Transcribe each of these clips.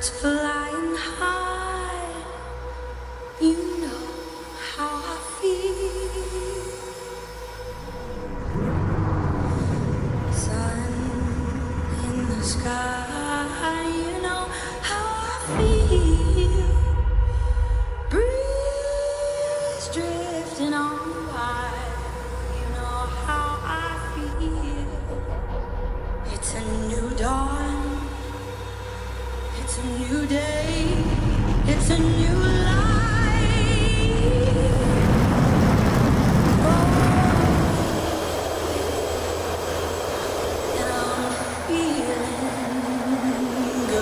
flying high. You know how I feel. Sun in the sky. You know how I feel. Breeze drifting on by. You know how I feel. It's a new dawn. It's a new day. It's a new life. Oh, and I'm feeling good.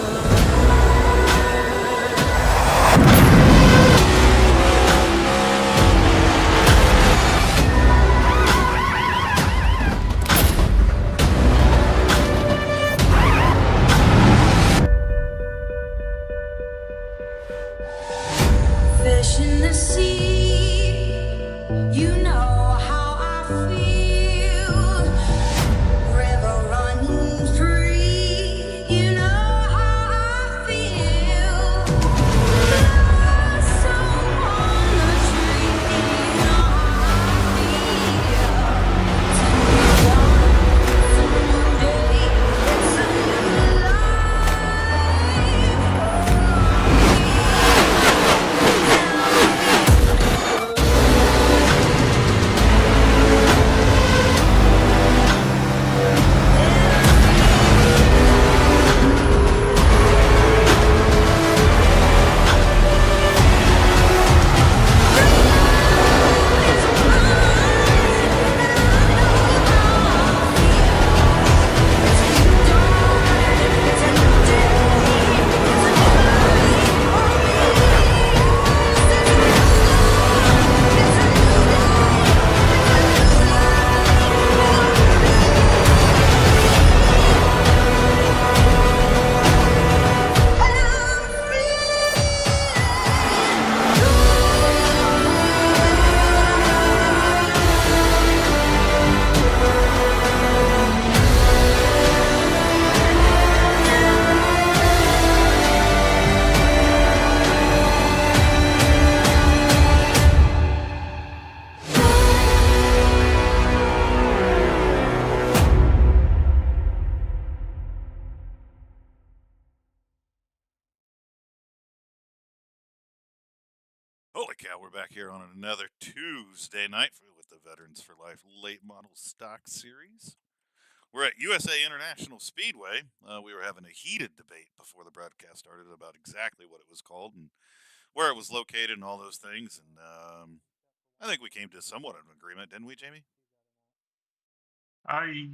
Fish in the sea, you know how I feel. River running free, you know how I feel. Blossom on the tree, you know how I feel. It's a new day, it's a new Holy cow, we're back here on another Tuesday night with the Veterans for Life Late Model Stock Series. We're at USA International Speedway. We were having a heated debate before the broadcast started about exactly what it was called and where it was located and all those things. And I think we came to somewhat of an agreement, didn't we, Jamie?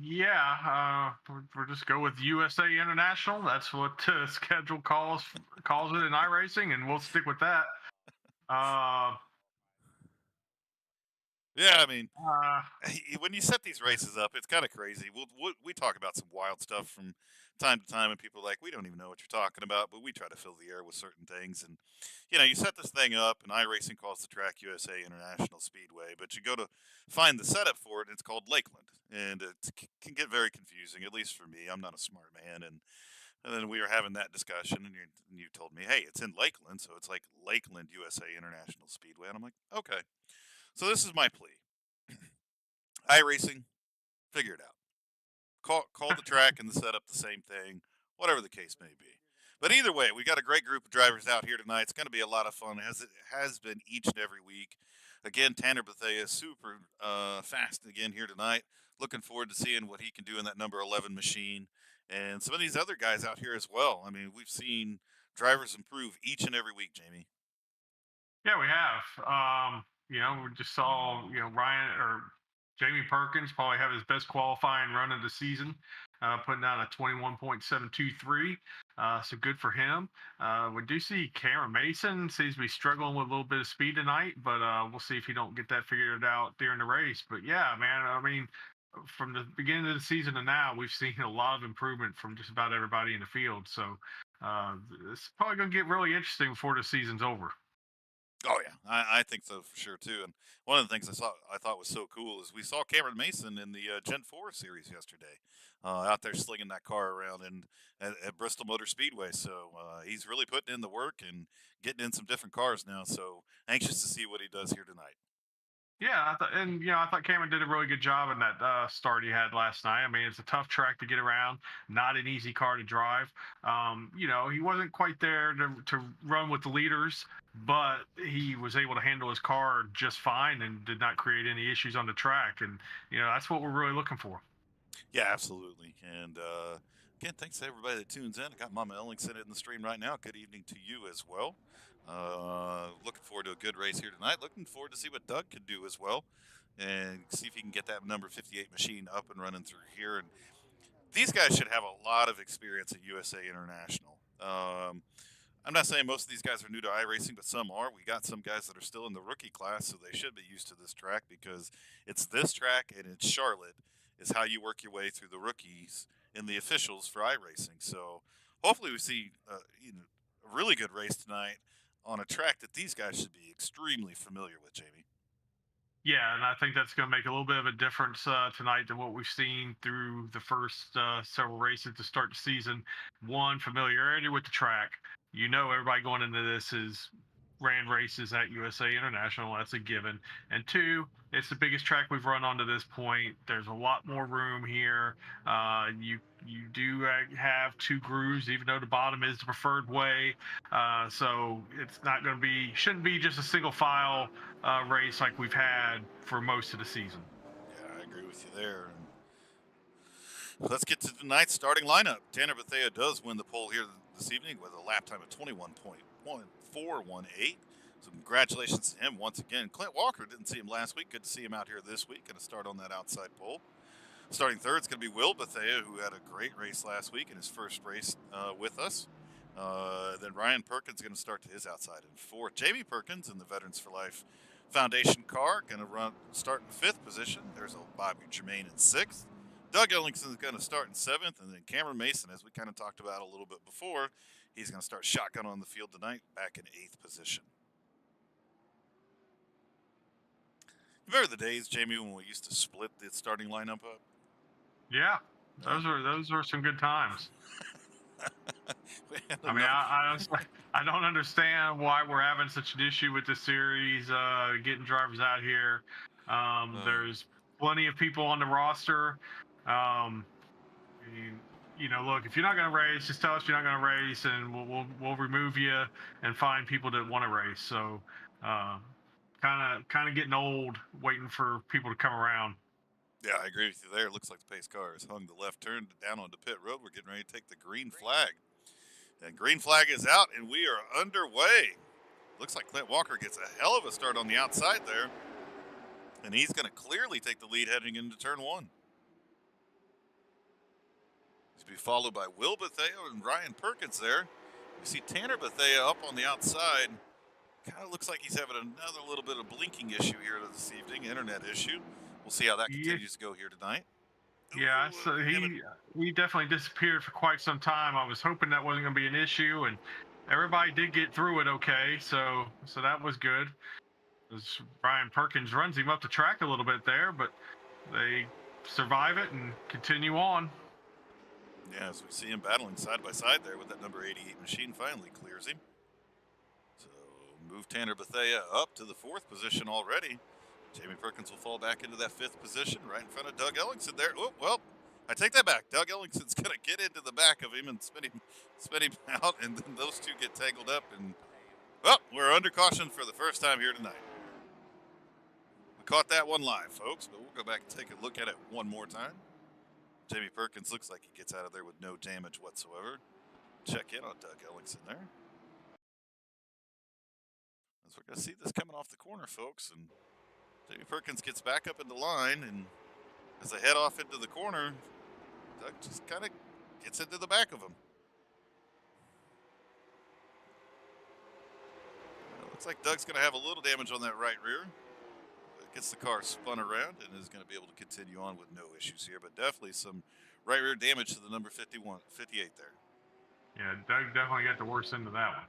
Yeah, we'll just go with USA International. That's what schedule calls it in iRacing, and we'll stick with that. Yeah, I mean, Uh, when you set these races up, it's kind of crazy. We talk about some wild stuff from time to time, and people are like, we don't even know what you're talking about, but we try to fill the air with certain things. And you set this thing up, and iRacing calls the track USA International Speedway, but you go to find the setup for it, and it's called Lakeland, and it can get very confusing, at least for me. I'm not a smart man, and then we were having that discussion, and you told me, hey, it's in Lakeland, so it's like Lakeland USA International Speedway, and I'm like, okay. So this is my plea. iRacing, figure it out. Call the track and the setup the same thing, whatever the case may be. But either way, we got a great group of drivers out here tonight. It's going to be a lot of fun, as it has been each and every week. Again, Tanner Bethea is super fast again here tonight. Looking forward to seeing what he can do in that number 11 machine. And some of these other guys out here as well. I mean, we've seen drivers improve each and every week, Jamie. yeah, we have. We just saw Ryan or Jamie Perkins probably have his best qualifying run of the season, putting down a 21.723. So good for him. We do see Cameron Mason seems to be struggling with a little bit of speed tonight, but we'll see if he don't get that figured out during the race. But yeah, man, I mean, from the beginning of the season to now, we've seen a lot of improvement from just about everybody in the field. So it's probably going to get really interesting before the season's over. Oh yeah, I think so for sure too. And one of the things I thought was so cool is we saw Cameron Mason in the Gen 4 series yesterday, out there slinging that car around at Bristol Motor Speedway. So he's really putting in the work and getting in some different cars now. So anxious to see what he does here tonight. Yeah, I thought Cameron did a really good job in that start he had last night. I mean, it's a tough track to get around, not an easy car to drive. He wasn't quite there to run with the leaders, but he was able to handle his car just fine and did not create any issues on the track. And that's what we're really looking for. Yeah, absolutely. And again, thanks to everybody that tunes in. I got Mama Ellingson in the stream right now. Good evening to you as well. Looking forward to a good race here tonight. Looking forward to see what Doug can do as well, and see if he can get that number 58 machine up and running through here. And these guys should have a lot of experience at USA International. I'm not saying most of these guys are new to iRacing, but some are. We got some guys that are still in the rookie class, so they should be used to this track because it's this track and it's Charlotte is how you work your way through the rookies and the officials for iRacing. So hopefully we see a really good race tonight on a track that these guys should be extremely familiar with, Jamie. Yeah, and I think that's going to make a little bit of a difference tonight than what we've seen through the first several races to start the season. One, familiarity with the track. Everybody going into this is ran races at USA International. That's a given. And two, it's the biggest track we've run on to this point. There's a lot more room here. You do have two grooves, even though the bottom is the preferred way. So it's not going to shouldn't be just a single file race like we've had for most of the season. Yeah, I agree with you there. And let's get to tonight's starting lineup. Tanner Bethea does win the pole here this evening with a lap time of 21.1418. So congratulations to him once again. Clint Walker, didn't see him last week. Good to see him out here this week. Going to start on that outside pole. Starting third is going to be Will Bethea, who had a great race last week in his first race with us. Then Ryan Perkins is going to start to his outside in fourth. Jamie Perkins in the Veterans for Life Foundation car going to start in fifth position. There's a Bobby Germain in sixth. Doug Ellingson is going to start in seventh, and then Cameron Mason, as we kind of talked about a little bit before, he's going to start shotgun on the field tonight, back in eighth position. Remember the days, Jamie, when we used to split the starting lineup up? Yeah, those were some good times. I mean, I don't understand why we're having such an issue with the series, getting drivers out here. There's plenty of people on the roster. Look, if you're not going to race, just tell us you're not going to race, and we'll remove you and find people that want to race. So, kind of getting old, waiting for people to come around. Yeah, I agree with you there. Looks like the pace car has hung the left turn down onto pit road. We're getting ready to take the green flag. And green flag is out, and we are underway. Looks like Clint Walker gets a hell of a start on the outside there. And he's going to clearly take the lead heading into turn one. He's to be followed by Will Bethea and Ryan Perkins there. We see Tanner Bethea up on the outside. Kind of looks like he's having another little bit of blinking issue here this evening, internet issue. We'll see how that continues to go here tonight. Yeah, so he definitely disappeared for quite some time. I was hoping that wasn't going to be an issue, and everybody did get through it okay, so that was good. As Ryan Perkins runs him up the track a little bit there, but they survive it and continue on. Yeah, as we see him battling side by side there with that number 88 machine, finally clears him. So move Tanner Bethea up to the fourth position already. Jamie Perkins will fall back into that fifth position right in front of Doug Ellingson there. Oh, well, I take that back. Doug Ellingson's going to get into the back of him and spin him out, and then those two get tangled up. And, well, we're under caution for the first time here tonight. We caught that one live, folks, but we'll go back and take a look at it one more time. Jamie Perkins looks like he gets out of there with no damage whatsoever. Check in on Doug Ellingson there. As we're going to see this coming off the corner, folks, and Jamie Perkins gets back up in the line, and as they head off into the corner, Doug just kind of gets into the back of him. Looks like Doug's going to have a little damage on that right rear. Gets the car spun around and is going to be able to continue on with no issues here, but definitely some right rear damage to the number 58 there. Yeah, Doug definitely got the worst end of that one.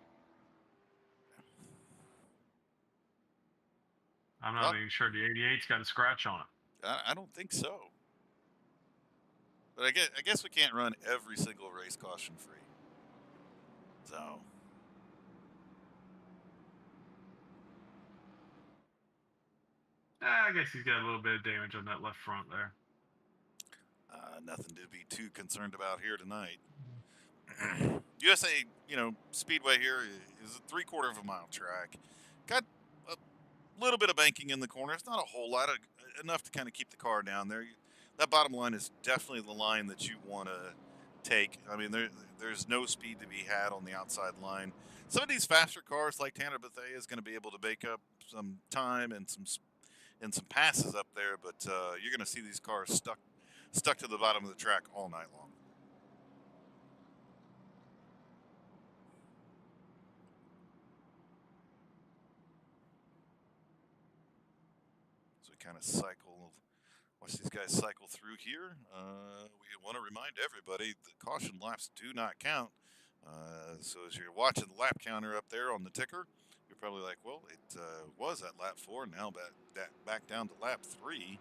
I'm not even sure the 88's got a scratch on it. I don't think so. But I guess we can't run every single race caution free. So. I guess he's got a little bit of damage on that left front there. Nothing to be too concerned about here tonight. USA, Speedway here is a 3/4 of a mile track. Got a little bit of banking in the corner. It's not a whole lot, enough to kind of keep the car down there. That bottom line is definitely the line that you want to take. I mean, there's no speed to be had on the outside line. Some of these faster cars, like Tanner Bethea, is going to be able to bake up some time and some passes up there, but you're going to see these cars stuck to the bottom of the track all night long. So we kind of watch these guys cycle through here. We want to remind everybody that caution laps do not count. So as you're watching the lap counter up there on the ticker, you're probably like, well, it was at lap 4, now back down to lap 3.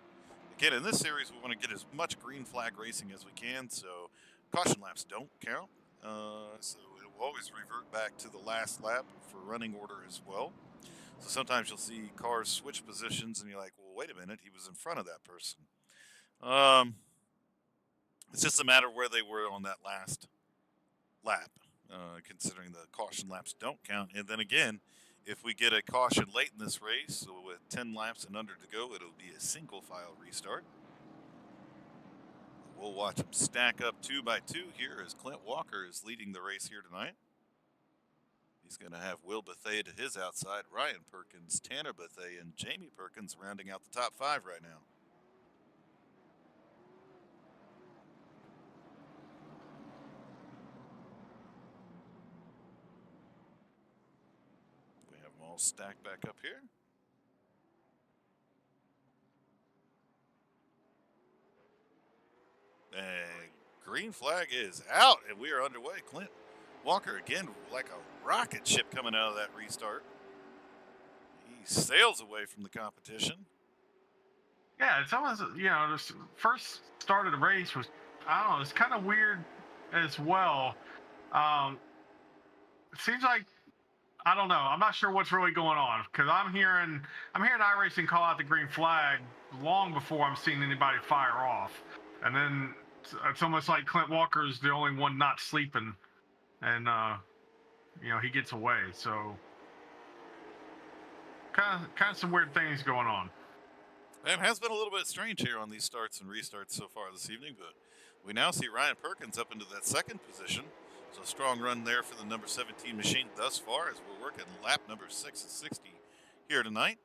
Again, in this series, we want to get as much green flag racing as we can, so caution laps don't count. So it will always revert back to the last lap for running order as well. So sometimes you'll see cars switch positions, and you're like, well, wait a minute, he was in front of that person. It's just a matter of where they were on that last lap, considering the caution laps don't count. And then again, if we get a caution late in this race, so with 10 laps and under to go, it'll be a single file restart. We'll watch them stack up 2 by 2 here as Clint Walker is leading the race here tonight. He's going to have Will Bethea to his outside, Ryan Perkins, Tanner Bethea, and Jamie Perkins rounding out the top 5 right now. We have them all stacked back up here. And green flag is out, and we are underway. Clint Walker again, like a rocket ship coming out of that restart. He sails away from the competition. Yeah, it's almost, the first start of the race was, I don't know, it's kind of weird as well. It seems like, I don't know, I'm not sure what's really going on, because I'm hearing iRacing call out the green flag long before I'm seeing anybody fire off. And then it's almost like Clint Walker's the only one not sleeping, and he gets away. So kind of some weird things going on. It has been a little bit strange here on these starts and restarts so far this evening, but we now see Ryan Perkins up into that second position. So a strong run there for the number 17 machine thus far as we're working lap number 6 of 60 here tonight.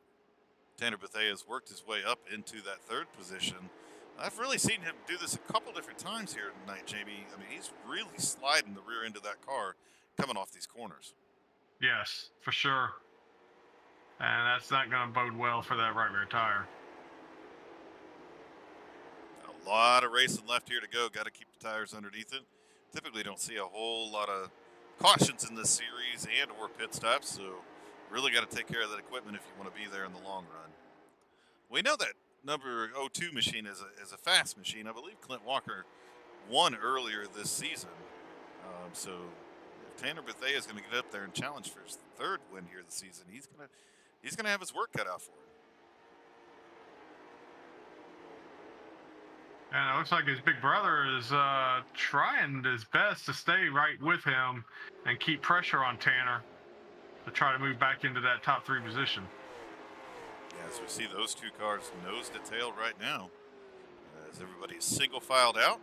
Tanner Bethea has worked his way up into that third position. I've really seen him do this a couple different times here tonight, Jamie. I mean, he's really sliding the rear end of that car coming off these corners. Yes, for sure. And that's not going to bode well for that right rear tire. A lot of racing left here to go. Got to keep the tires underneath it. Typically don't see a whole lot of cautions in this series and or pit stops, so really got to take care of that equipment if you want to be there in the long run. We know that number 02 machine is a fast machine. I believe Clint Walker won earlier this season. So if Tanner Bethea is going to get up there and challenge for his third win here this season, he's gonna have his work cut out for him. And it looks like his big brother is trying his best to stay right with him and keep pressure on Tanner to try to move back into that top 3 position. Yeah, so we see those two cars nose to tail right now as everybody's single filed out.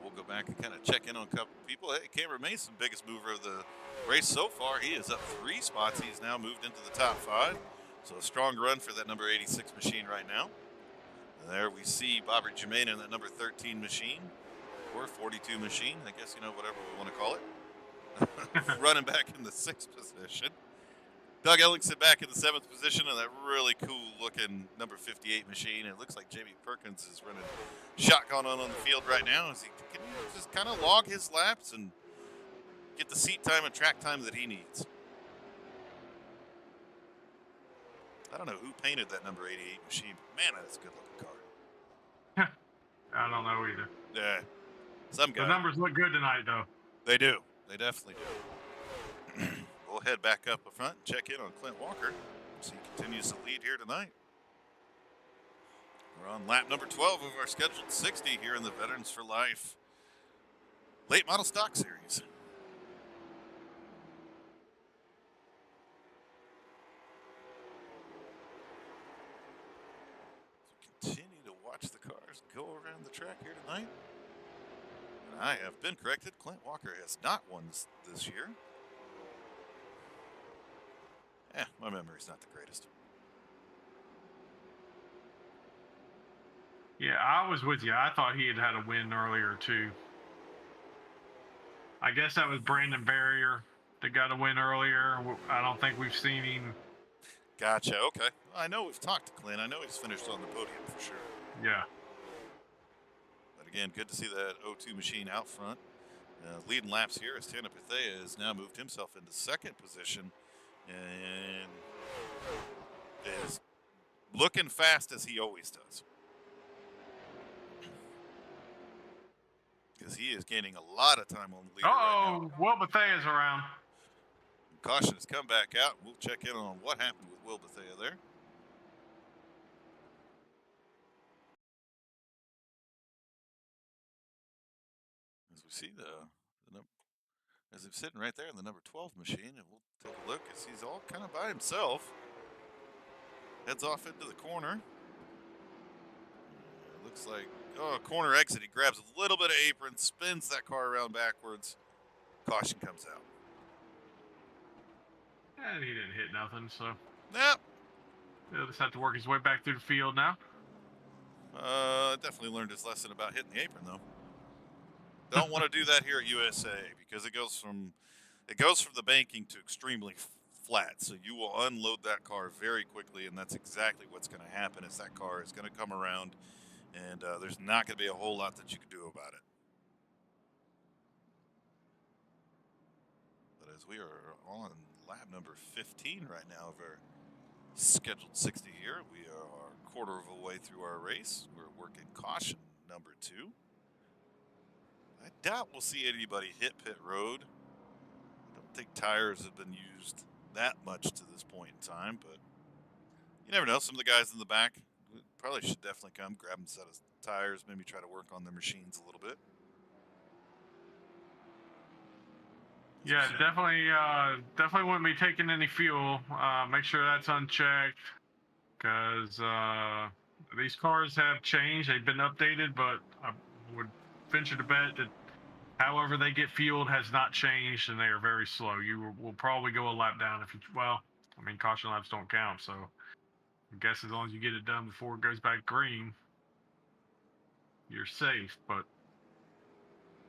We'll go back and kind of check in on a couple of people. Hey, Cameron Mason, biggest mover of the race so far. He is up 3 spots. He's now moved into the top 5. So a strong run for that number 86 machine right now. And there we see Bobby Germain in that number 13 machine, or 42 machine, I guess, whatever we want to call it. Running back in the 6th position. Doug Ellingson back in the 7th position in that really cool-looking number 58 machine. It looks like Jamie Perkins is running shotgun on the field right now. Can he just kind of log his laps and get the seat time and track time that he needs? I don't know who painted that number 88 machine, but man, that is a good looking car. I don't know either. Yeah, some guy. The numbers look good tonight, though. They do. They definitely do. We'll head back up front and check in on Clint Walker. So he continues to lead here tonight. We're on lap number 12 of our scheduled 60 here in the Veterans for Life Late Model Stock Series. Continue to watch the cars go around the track here tonight. And I have been corrected. Clint Walker has not won this year. My memory's not the greatest. Yeah, I was with you. I thought he had a win earlier, too. I guess that was Brandon Barrier that got a win earlier. I don't think we've seen him. Gotcha. Okay. Well, I know we've talked to Clint. I know he's finished on the podium for sure. Yeah. But again, good to see that O2 machine out front. Leading laps here as Tanner Bethea has now moved himself into second position and is looking fast as he always does. Because he is gaining a lot of time on the leader right now. Will Bethea's around. Caution has come back out. We'll check in on what happened with Will Bethea there. As we see as he's sitting right there in the number 12 machine, and we'll take a look as he's all kind of by himself. Heads off into the corner. Looks like, corner exit. He grabs a little bit of apron, spins that car around backwards. Caution comes out. And he didn't hit nothing, so. Yep. He'll just have to work his way back through the field now. Definitely learned his lesson about hitting the apron, though. Don't want to do that here at USA because it goes from the banking to extremely flat. So you will unload that car very quickly, and that's exactly what's going to happen. Is that car is going to come around, and there's not going to be a whole lot that you can do about it. But as we are on lap number 15 right now of our scheduled 60 here, we are a quarter of a way through our race. We're working caution number 2. I doubt we'll see anybody hit pit road. I don't think tires have been used that much to this point in time, but you never know. Some of the guys in the back probably should definitely come, grab a set of tires, maybe try to work on their machines a little bit. Yeah, definitely wouldn't be taking any fuel. Make sure that's unchecked, because these cars have changed. They've been updated, but I would venture to bet that however they get fueled has not changed, and they are very slow. You will probably go a lap down if you, caution laps don't count, so I guess as long as you get it done before it goes back green, you're safe. But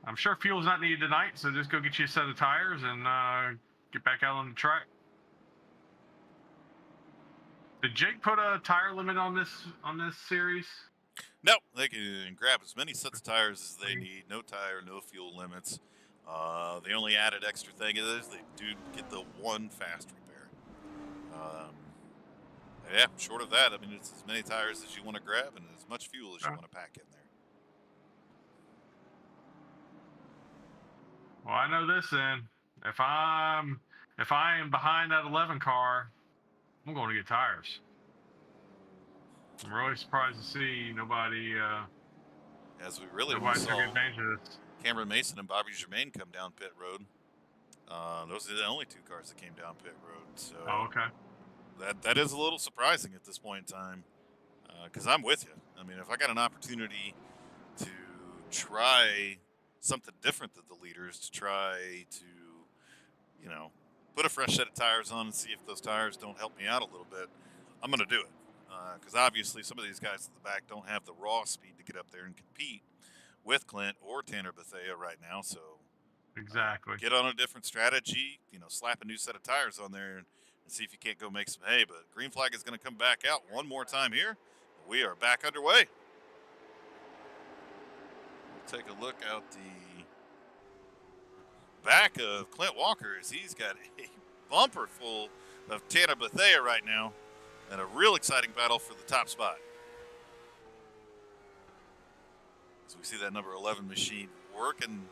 I'm sure fuel's not needed tonight, so just go get you a set of tires and get back out on the track. Did Jake put a tire limit on this series? No, they can grab as many sets of tires as they need. No tire, no fuel limits. The only added extra thing is they do get the one fast repair. Yeah, short of that, it's as many tires as you want to grab and as much fuel as you want to pack in there. Well, I know this then. If I am behind that 11 car, I'm going to get tires. I'm really surprised to see nobody. As we really took advantage of this. Cameron Mason and Bobby Germain come down pit road. Those are the only 2 cars that came down pit road. So okay. That is a little surprising at this point in time, because I'm with you. If I got an opportunity to try something different than the leaders, to try to, put a fresh set of tires on and see if those tires don't help me out a little bit, I'm going to do it. Because obviously some of these guys at the back don't have the raw speed to get up there and compete with Clint or Tanner Bethea right now. So exactly, get on a different strategy, slap a new set of tires on there and see if you can't go make some hay. But green flag is going to come back out one more time here. We are back underway. We'll take a look out the back of Clint Walker as he's got a bumper full of Tanner Bethea right now. and a real exciting battle for the top spot. So we see that number 11 machine working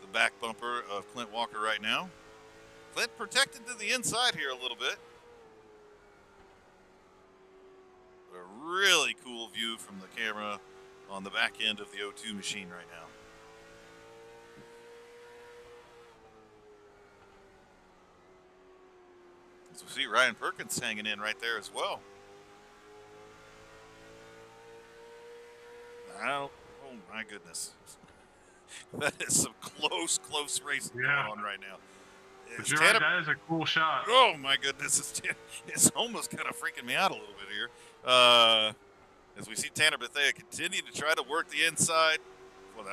the back bumper of Clint Walker right now. Clint protected to the inside here a little bit. But a really cool view from the camera on the back end of the O2 machine right now. So we see Ryan Perkins hanging in right there as well. Now, oh my goodness. That is some close racing going on right now. But you're right, that is a cool shot. Oh my goodness, it's almost kind of freaking me out a little bit here. As we see Tanner Bethea continue to try to work the inside. Well,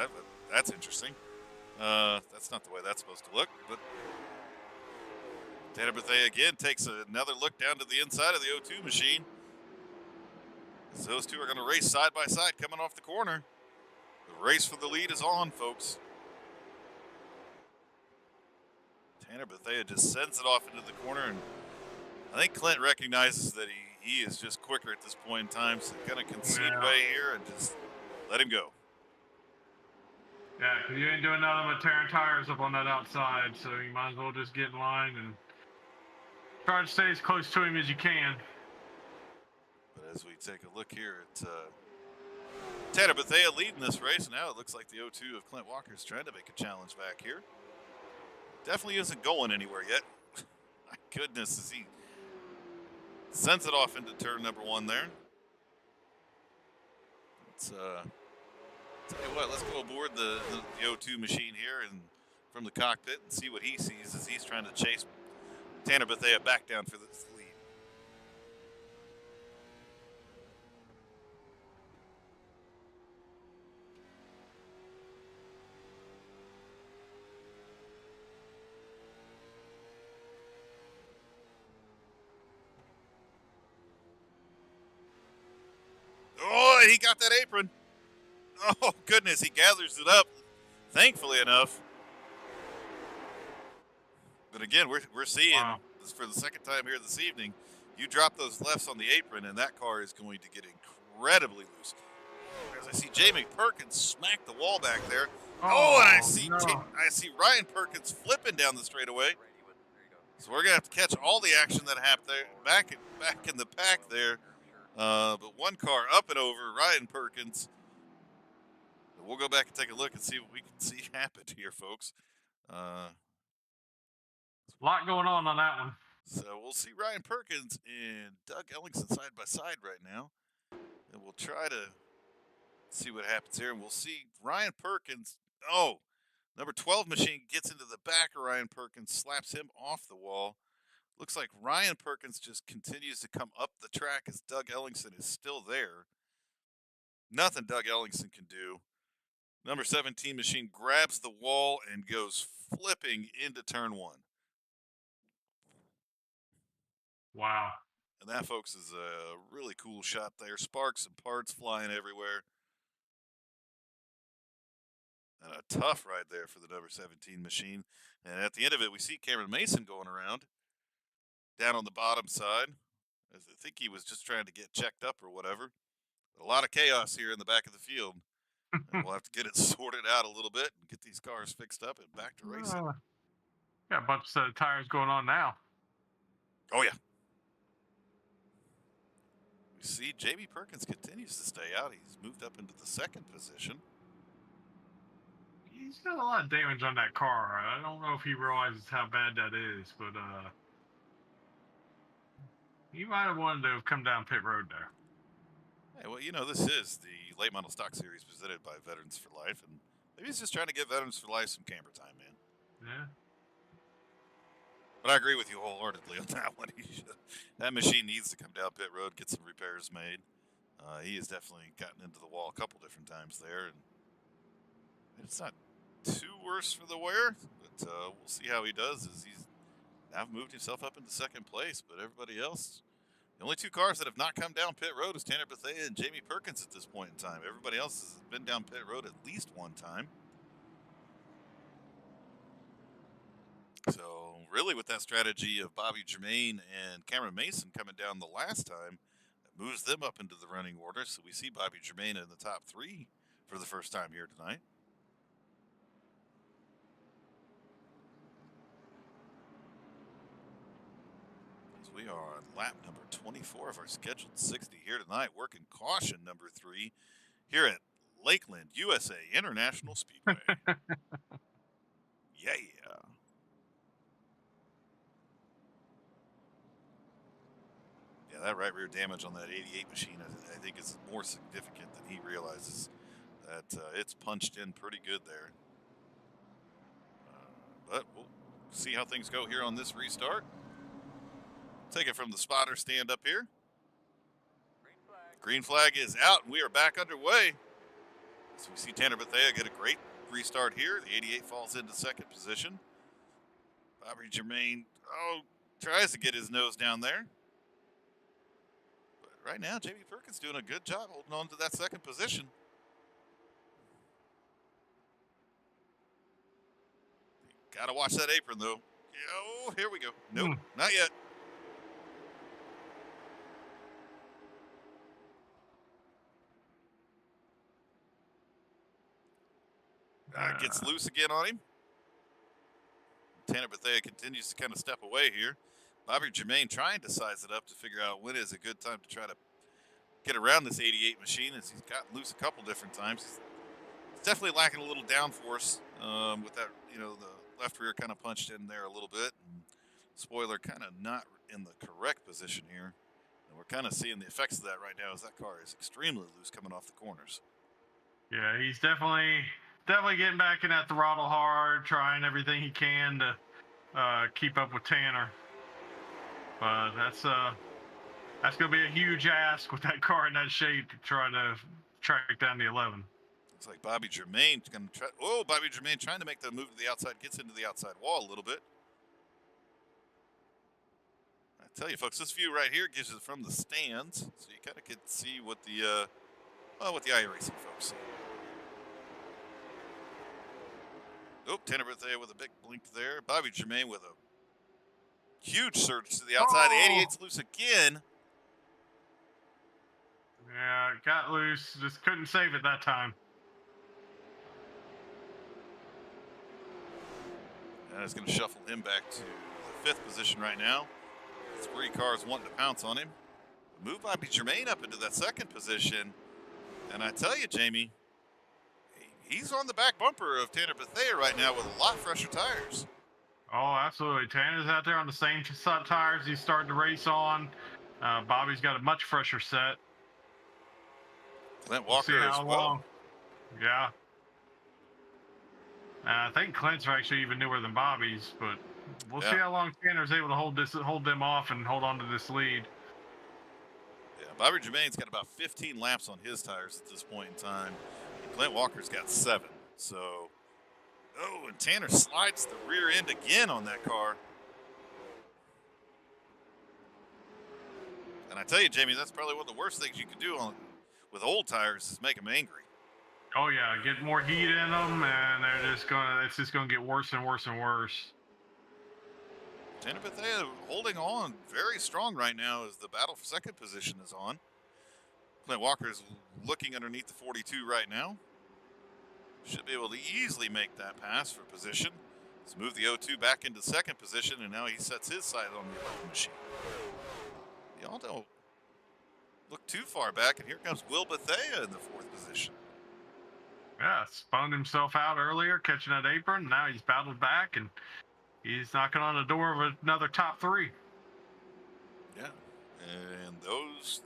that's interesting. That's not the way that's supposed to look, but Tanner Bethea again takes another look down to the inside of the O2 machine. So those two are going to race side by side coming off the corner. The race for the lead is on, folks. Tanner Bethea just sends it off into the corner, and I think Clint recognizes that he is just quicker at this point in time, so kind of concede way here and just let him go. Yeah, because you ain't doing nothing but tearing tires up on that outside, so you might as well just get in line and try to stay as close to him as you can. But as we take a look here at Tanner Bethea leading this race, now it looks like the O2 of Clint Walker is trying to make a challenge back here. Definitely isn't going anywhere yet. My goodness, as he sends it off into turn number 1 there. Let's tell you what, let's go aboard the O2 machine here and from the cockpit and see what he sees as he's trying to chase Tanner Bethea back down for this lead. Oh, he got that apron. Oh, goodness, he gathers it up, thankfully enough. But again, we're seeing, this for the second time here this evening, you drop those lefts on the apron, and that car is going to get incredibly loose. As I see Jamie Perkins smack the wall back there. And I see Ryan Perkins flipping down the straightaway. So we're going to have to catch all the action that happened there, back in the pack there. But one car up and over, Ryan Perkins. We'll go back and take a look and see what we can see happen here, folks. A lot going on that one. So we'll see Ryan Perkins and Doug Ellingson side by side right now. And we'll try to see what happens here. And we'll see Ryan Perkins. Oh, number 12 machine gets into the back of Ryan Perkins, slaps him off the wall. Looks like Ryan Perkins just continues to come up the track as Doug Ellingson is still there. Nothing Doug Ellingson can do. Number 17 machine grabs the wall and goes flipping into turn 1. Wow. And that, folks, is a really cool shot there. Sparks and parts flying everywhere. And a tough ride there for the number 17 machine. And at the end of it, we see Cameron Mason going around down on the bottom side. As I think he was just trying to get checked up or whatever. But a lot of chaos here in the back of the field. And we'll have to get it sorted out a little bit and get these cars fixed up and back to racing. Got a bunch of tires going on now. Oh, yeah. We see Jamie Perkins continues to stay out. He's moved up into the 2nd position. He's got a lot of damage on that car. I don't know if he realizes how bad that is, but he might have wanted to have come down pit road there. Hey, well, you know, this is the Late Model Stock Series presented by Veterans for Life, and maybe he's just trying to give Veterans for Life some camera time, man. Yeah. But I agree with you wholeheartedly on that one. That machine needs to come down pit road, get some repairs made. He has definitely gotten into the wall a couple different times there, and it's not too worse for the wear, but we'll see how he does as he's now moved himself up into 2nd place, but everybody else, the only 2 cars that have not come down pit road is Tanner Bethea and Jamie Perkins at this point in time. Everybody else has been down pit road at least one time. So really, with that strategy of Bobby Germain and Cameron Mason coming down the last time, that moves them up into the running order. So we see Bobby Germain in the top 3 for the first time here tonight. As we are on lap number 24 of our scheduled 60 here tonight, working caution number 3 here at Lakeland, USA International Speedway. Yeah. Yeah, that right rear damage on that 88 machine, I think, is more significant than he realizes. That it's punched in pretty good there. But we'll see how things go here on this restart. Take it from the spotter stand up here. Green flag is out, and we are back underway. So we see Tanner Bethea get a great restart here. The 88 falls into second position. Bobby Germain, tries to get his nose down there. But right now, J.B. Perkins doing a good job holding on to that second position. Gotta watch that apron, though. Oh, here we go. Nope, not yet. Gets loose again on him. Tanner Bethea continues to kind of step away here. Bobby Germain trying to size it up to figure out when is a good time to try to get around this 88 machine, as he's gotten loose a couple different times. He's definitely lacking a little downforce with that, the left rear kind of punched in there a little bit. And spoiler kind of not in the correct position here. And we're kind of seeing the effects of that right now, as that car is extremely loose coming off the corners. Yeah, he's definitely getting back in that throttle hard, trying everything he can to keep up with Tanner. But that's going to be a huge ask with that car in that shape to try to track down the 11. Looks like Bobby Germain going to try. Oh, Bobby Germain trying to make the move to the outside, gets into the outside wall a little bit. I tell you, folks, this view right here gives it from the stands, so you kind of can see what the iRacing folks see. Oh, Tanner Bethea with a big blink there. Bobby Germain with a huge surge to the outside. The 88's loose again. Yeah, it got loose. Just couldn't save it that time. And it's going to shuffle him back to the 5th position right now. 3 cars wanting to pounce on him. Move Bobby Germain up into that 2nd position. And I tell you, Jamie, he's on the back bumper of Tanner Bethea right now with a lot fresher tires. Oh, absolutely. Tanner's out there on the same tires he's starting to race on. Bobby's got a much fresher set. Clint Walker as well. Long. Yeah. I think Clint's actually even newer than Bobby's, but we'll see how long Tanner's able to hold them off and hold on to this lead. Yeah, Bobby Germain's got about 15 laps on his tires at this point in time. Clint Walker's got 7. So, and Tanner slides the rear end again on that car. And I tell you, Jamie, that's probably one of the worst things you can do with old tires is make them angry. Oh yeah, get more heat in them, and it's just gonna get worse and worse and worse. Tanner Bethea holding on very strong right now as the battle for 2nd position is on. Clint Walker's looking underneath the 42 right now. Should be able to easily make that pass for position. Let's move the 02 back into 2nd position, and now he sets his sight on the 11 machine. Y'all don't look too far back, and here comes Will Bethea in the 4th position. Yeah, spun himself out earlier, catching that apron. Now he's battled back, and he's knocking on the door of another top 3. Yeah, and those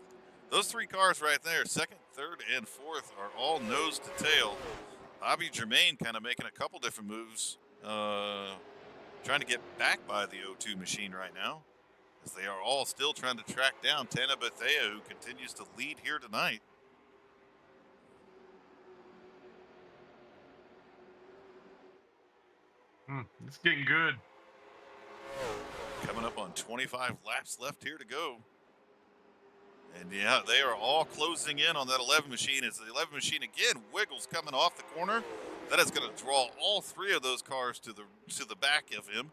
3 cars right there, 2nd, 3rd, and 4th, are all nose to tail. Bobby Germain kind of making a couple different moves, trying to get back by the 02 machine right now, as they are all still trying to track down Tanner Bethea, who continues to lead here tonight. It's getting good. Coming up on 25 laps left here to go. And yeah, they are all closing in on that 11 machine. As the 11 machine again wiggles coming off the corner. That is going to draw all 3 of those cars to the back of him.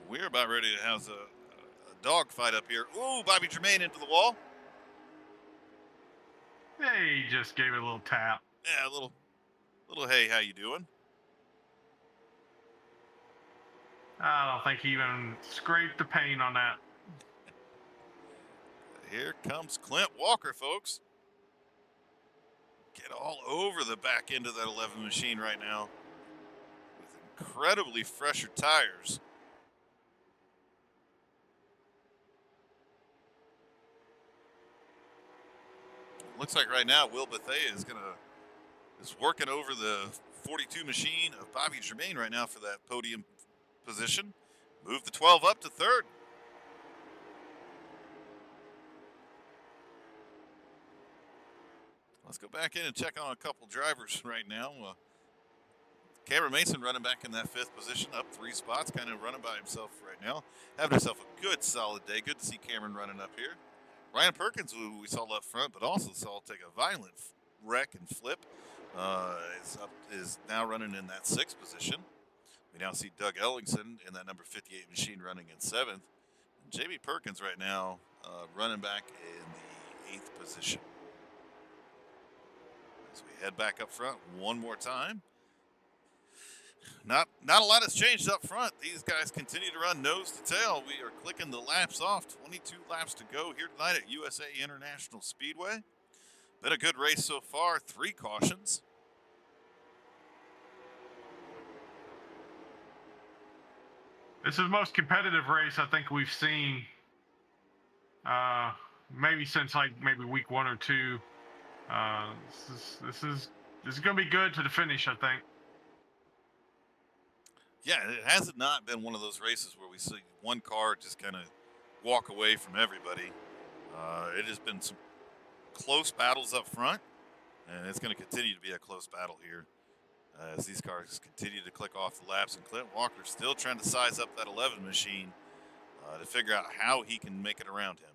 We're about ready to have a dog fight up here. Ooh, Bobby Jermaine into the wall. Hey, just gave it a little tap. Yeah, a little hey, how you doing? I don't think he even scraped the paint on that. Here comes Clint Walker, folks. Get all over the back end of that 11 machine right now with incredibly fresher tires. Looks like right now Will Bethea is working over the 42 machine of Bobby Jermaine right now for that podium position. Move the 12 up to third. Let's go back in and check on a couple drivers right now. Cameron Mason running back in that 5th position, up 3 spots, kind of running by himself right now. Having himself a good, solid day. Good to see Cameron running up here. Ryan Perkins, who we saw up front, but also saw take a violent wreck and flip, is now running in that 6th position. We now see Doug Ellingson in that number 58 machine running in 7th. And Jamie Perkins right now running back in the 8th position. As we head back up front one more time. Not a lot has changed up front. These guys continue to run nose to tail. We are clicking the laps off. 22 laps to go here tonight at USA International Speedway. Been a good race so far. 3 cautions. This is the most competitive race I think we've seen, maybe since maybe week 1 or 2. This is going to be good to the finish, I think. Yeah, it hasn't not been one of those races where we see one car just kind of walk away from everybody. It has been some close battles up front, and it's going to continue to be a close battle here as these cars continue to click off the laps. And Clint Walker still trying to size up that 11 machine to figure out how he can make it around him.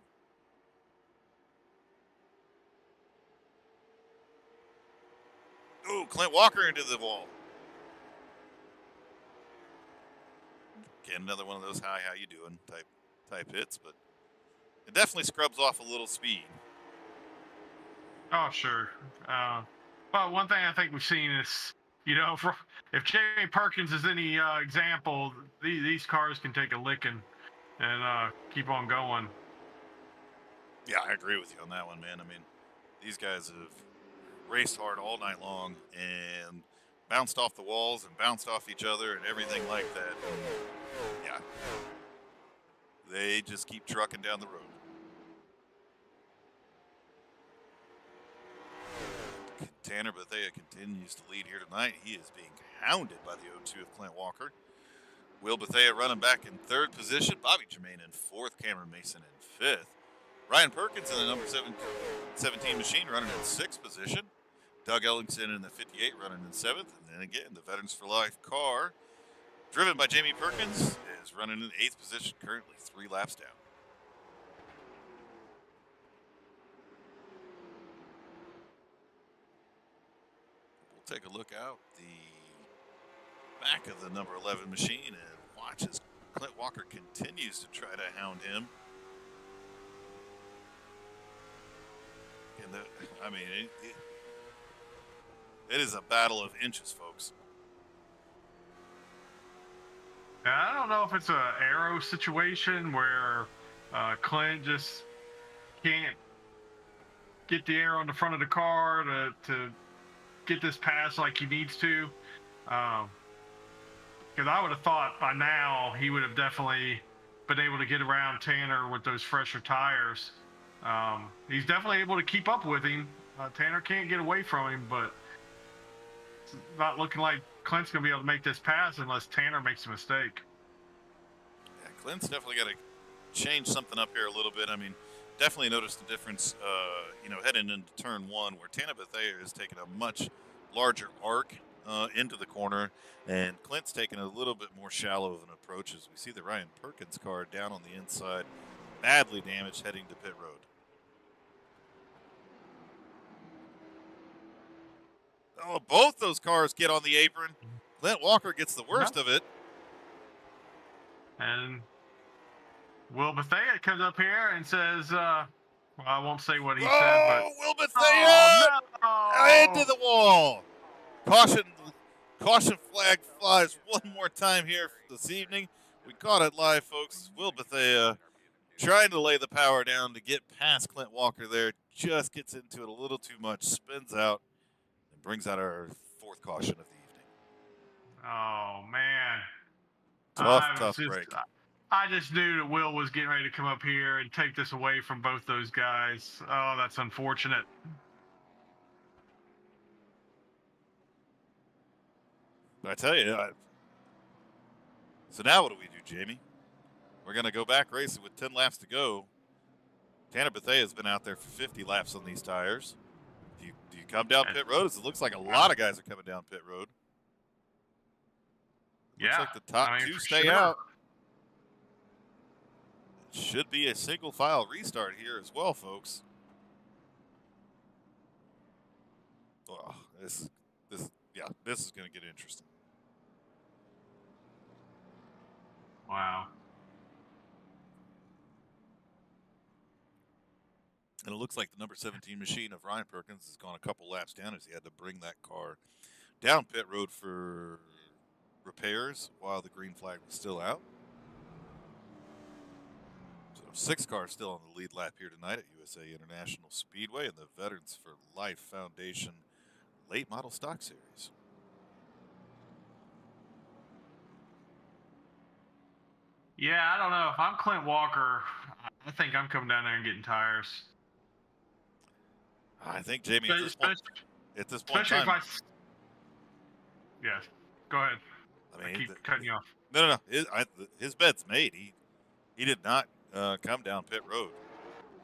Ooh, Clint Walker into the wall. Again, another one of those "hi, how you doing" type hits, but it definitely scrubs off a little speed. Oh, sure. But one thing I think we've seen is, if Jamie Perkins is any example, these cars can take a licking and keep on going. Yeah, I agree with you on that one, man. I mean, these guys have raced hard all night long and bounced off the walls and bounced off each other and everything like that. Yeah. They just keep trucking down the road. Tanner Bethea continues to lead here tonight. He is being hounded by the 0-2 of Clint Walker. Will Bethea running back in 3rd position. Bobby Jermaine in 4th. Cameron Mason in 5th. Ryan Perkins in the number 17 machine running in 6th position. Doug Ellingson in the 58 running in 7th. And then again, the Veterans for Life car, driven by Jamie Perkins, is running in 8th position, currently 3 laps down. We'll take a look out the back of the number 11 machine and watch as Clint Walker continues to try to hound him. And it is a battle of inches, folks. I don't know if it's a aero situation where Clint just can't get the air on the front of the car to get this pass like he needs to. Because I would have thought by now he would have definitely been able to get around Tanner with those fresher tires. He's definitely able to keep up with him. Tanner can't get away from him, but it's not looking like Clint's going to be able to make this pass unless Tanner makes a mistake. Yeah, Clint's definitely got to change something up here a little bit. I mean, definitely noticed the difference, heading into turn 1 where Tanner Bethea is taking a much larger arc into the corner, and Clint's taking a little bit more shallow of an approach as we see the Ryan Perkins car down on the inside, badly damaged heading to pit road. Oh, both those cars get on the apron. Clint Walker gets the worst of it. And Will Bethea comes up here and says, well, I won't say what he said, but Will oh Bethea into no! the wall. Caution flag flies one more time here this evening. We caught it live, folks. Will Bethea trying to lay the power down to get past Clint Walker there. Just gets into it a little too much, spins out, and brings out our fourth caution of the evening. Oh man. Tough break. I just knew that Will was getting ready to come up here and take this away from both those guys. Oh, that's unfortunate. But I tell you, so now what do we do, Jamie? We're going to go back racing with 10 laps to go. Tanner Bethea has been out there for 50 laps on these tires. Do you come down pit road? It looks like a lot of guys are coming down pit road. Looks like the top two stay out. It should be a single file restart here as well, folks. Oh, this is going to get interesting. Wow. And it looks like the number 17 machine of Ryan Perkins has gone a couple laps down as he had to bring that car down pit road for repairs while the green flag was still out. So 6 cars still on the lead lap here tonight at USA International Speedway and the Veterans for Life Foundation Late Model Stock Series. Yeah, I don't know. If I'm Clint Walker, I think I'm coming down there and getting tires. I think, Jamie, at this point in time, yes, go ahead. I mean, I keep cutting you off. No. His bet's made. He did not come down pit road.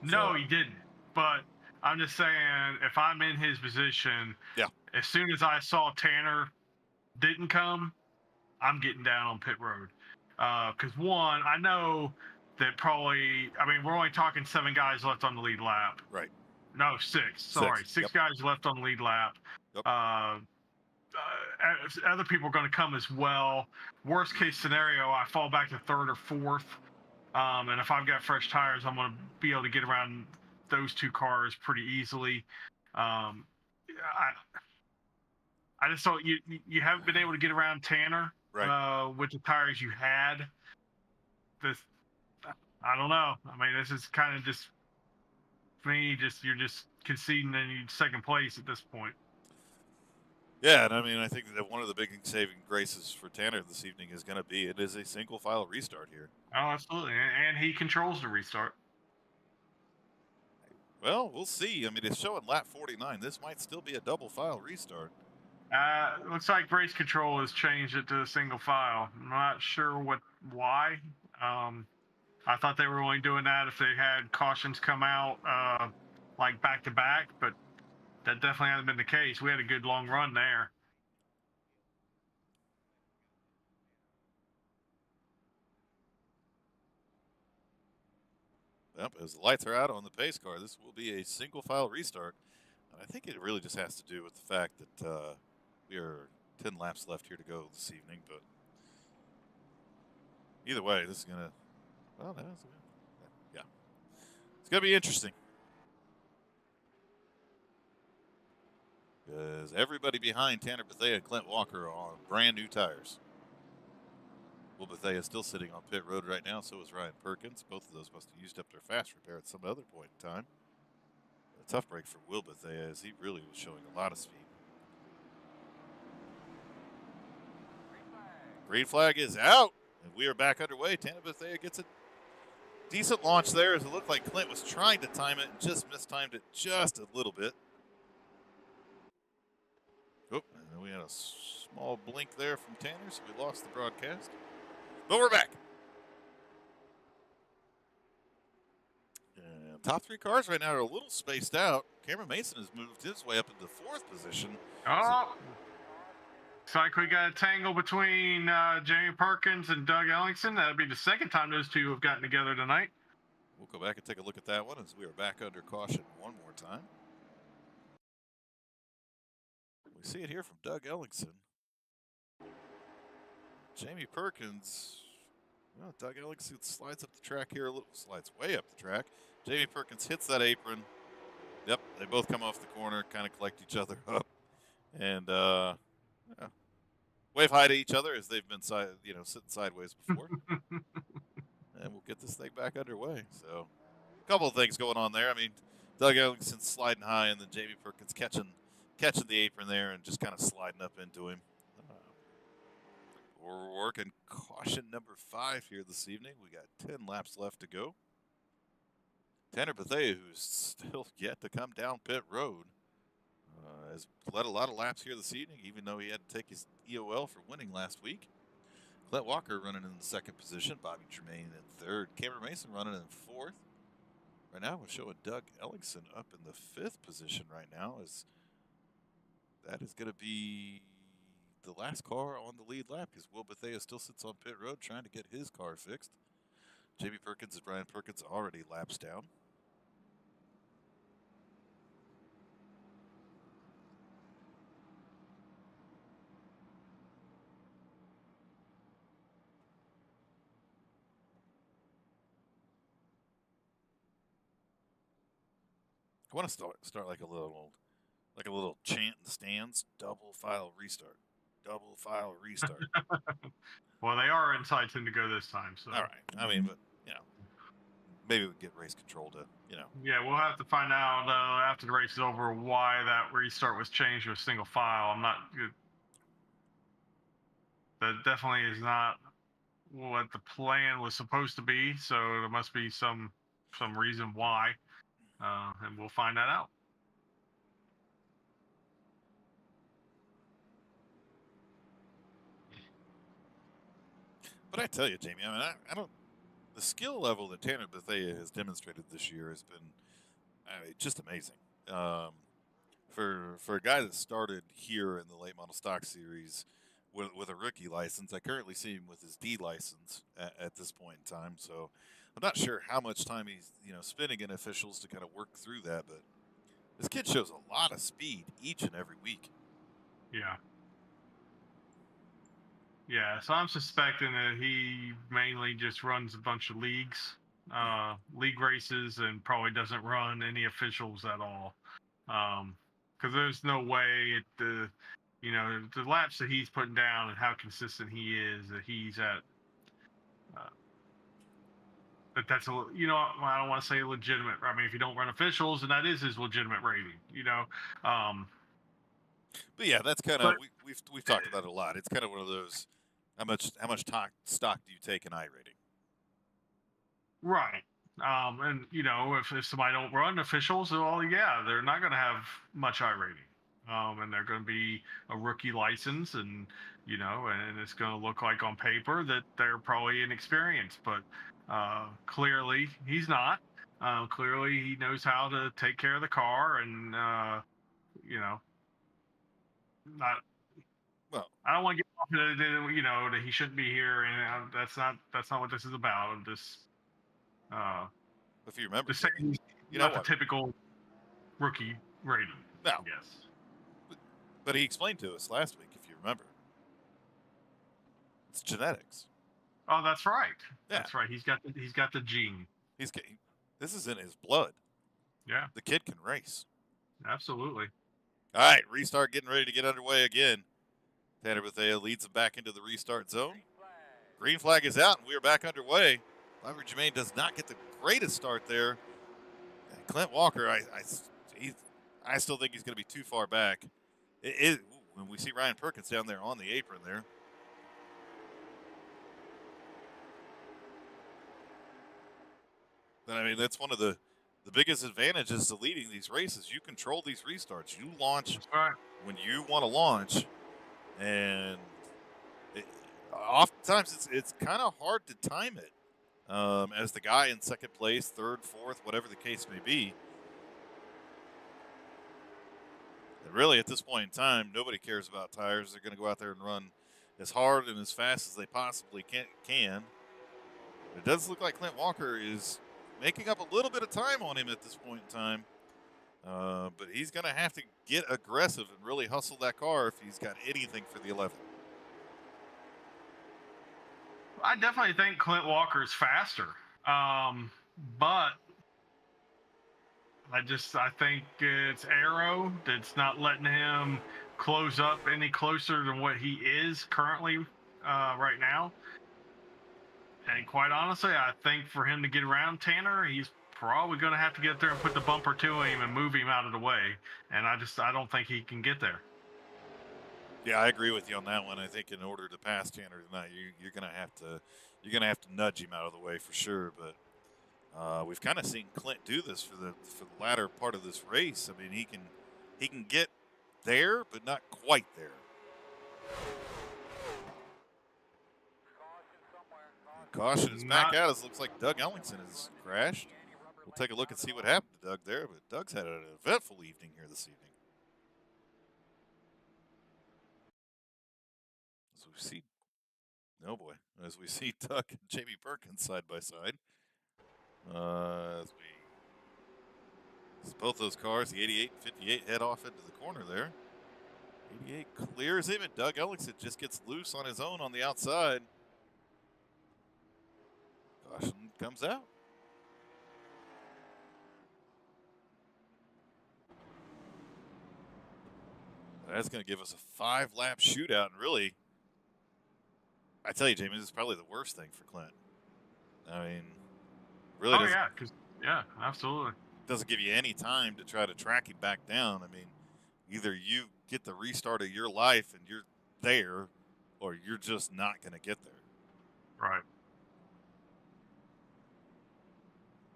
No, he didn't. But I'm just saying, if I'm in his position, as soon as I saw Tanner didn't come, I'm getting down on pit road. Because one, I know that probably, I mean, we're only talking 7 guys left on the lead lap. Right. No, 6. Sorry, 6 guys left on the lead lap. Yep. Other people are going to come as well. Worst case scenario, I fall back to 3rd or 4th. And if I've got fresh tires, I'm going to be able to get around those 2 cars pretty easily. I just thought you haven't been able to get around Tanner with the tires you had. I don't know. I mean, this is kind of just me. You're just conceding in second place at this point. Yeah, and I mean, I think that one of the big saving graces for Tanner this evening is going to be it is a single file restart here. Oh, absolutely, and he controls the restart. Well, we'll see. I mean, it's showing lap 49. This might still be a double file restart. Looks like race control has changed it to a single file. I'm not sure why. I thought they were only doing that if they had cautions come out like back to back, but that definitely hasn't been the case. We had a good long run there. Yep, as the lights are out on the pace car, this will be a single file restart. And I think it really just has to do with the fact that we are 10 laps left here to go this evening. But either way, this is going to, it's going to be interesting. Because everybody behind Tanner Bethea and Clint Walker are on brand new tires. Will Bethea is still sitting on pit road right now, so is Ryan Perkins. Both of those must have used up their fast repair at some other point in time. A tough break for Will Bethea as he really was showing a lot of speed. Green flag is out, and we are back underway. Tanner Bethea gets a decent launch there as it looked like Clint was trying to time it and just mistimed it just a little bit. Oh, and we had a small blink there from Tanner, so we lost the broadcast. But we're back. And top 3 cars right now are a little spaced out. Cameron Mason has moved his way up into 4th position. Oh, looks like we got a tangle between Jamie Perkins and Doug Ellingson. That'll be the second time those two have gotten together tonight. We'll go back and take a look at that one as we are back under caution one more time. We see it here from Doug Ellingson. Jamie Perkins Well, Doug Ellingson slides up the track here a little, slides way up the track. Jamie Perkins hits that apron. Yep, they both come off the corner, kind of collect each other up, and yeah, wave hi to each other as they've been sitting sideways before. And we'll get this thing back underway. So, a couple of things going on there. I mean, Doug Ellingson sliding high, and then Jamie Perkins catching the apron there and just kind of sliding up into him. We're working caution number 5 here this evening. We got 10 laps left to go. Tanner Bethea, who's still yet to come down pit road, has led a lot of laps here this evening, even though he had to take his EOL for winning last week. Clint Walker running in the 2nd position. Bobby Tremaine in 3rd. Cameron Mason running in 4th. Right now, we're showing Doug Ellingson up in the 5th position right now, as that is going to be the last car on the lead lap, because Will Bethea still sits on pit road trying to get his car fixed. Jamie Perkins and Brian Perkins already laps down. I want to start like a little chant in the stands. Double file restart. Double file restart. Well, they are inciting to go this time. So all right. I mean, but maybe we can get race control to Yeah, we'll have to find out after the race is over why that restart was changed to a single file. I'm not. That definitely is not what the plan was supposed to be. So there must be some reason why, and we'll find that out. But I tell you, Jamie, I mean, I don't. The skill level that Tanner Bethea has demonstrated this year has been just amazing. For a guy that started here in the late model stock series with a rookie license, I currently see him with his D license at this point in time. So I'm not sure how much time he's spending in officials to kind of work through that, but this kid shows a lot of speed each and every week. Yeah. Yeah, so I'm suspecting that he mainly just runs a bunch of leagues, league races, and probably doesn't run any officials at all. Because there's no way the laps that he's putting down and how consistent he is, that he's at. That's I don't want to say legitimate. I mean, if you don't run officials, and that is his legitimate rating. But yeah, that's kind of we've talked about it a lot. It's kind of one of those. How much stock do you take in iRating? Right. And if somebody don't run officials, well, yeah, they're not going to have much iRating. And they're going to be a rookie license, and and it's going to look like on paper that they're probably inexperienced, but clearly he's not. Clearly he knows how to take care of the car, and not. Well, I don't want to get off that he shouldn't be here, and that's not what this is about. I'm just. If you remember, he's not the typical rookie rating. No. Yes. But he explained to us last week, if you remember. It's genetics. Oh, that's right. Yeah. That's right. He's got the gene. This is in his blood. Yeah. The kid can race. Absolutely. All right, restart getting ready to get underway again. Tanner Bethea leads him back into the restart zone. Green flag is out, and we are back underway. Bobby Jermaine does not get the greatest start there. And Clint Walker, I still think he's going to be too far back. When we see Ryan Perkins down there on the apron there. But I mean, that's one of the biggest advantages to leading these races. You control these restarts. You launch when you want to launch, and oftentimes it's kind of hard to time it. As the guy in second place, third, fourth, whatever the case may be. And really, at this point in time, nobody cares about tires. They're going to go out there and run as hard and as fast as they possibly can. It does look like Clint Walker is making up a little bit of time on him at this point in time. But he's going to have to get aggressive and really hustle that car if he's got anything for the 11. I definitely think Clint Walker is faster, but I think it's Aero that's not letting him close up any closer than what he is currently right now. And quite honestly, I think for him to get around Tanner, he's probably going to have to get there and put the bumper to him and move him out of the way. And I don't think he can get there. Yeah, I agree with you on that one. I think in order to pass Tanner tonight, you're gonna have to nudge him out of the way for sure. But we've kind of seen Clint do this for the latter part of this race. I mean, he can get there, but not quite there. And caution is back at us. Looks like Doug Ellingson has crashed. We'll take a look and see what happened to Doug there. But Doug's had an eventful evening here this evening. As we see, oh boy, as we see Doug and Jamie Perkins side by side. As both those cars, the 88 and 58, head off into the corner there. 88 clears him, and Doug Ellingson just gets loose on his own on the outside. Caution comes out. That's going to give us a 5-lap shootout, and really, I tell you, Jamie, this is probably the worst thing for Clint. I mean, really. Oh yeah, absolutely. Doesn't give you any time to try to track him back down. I mean, either you get the restart of your life and you're there, or you're just not going to get there. Right.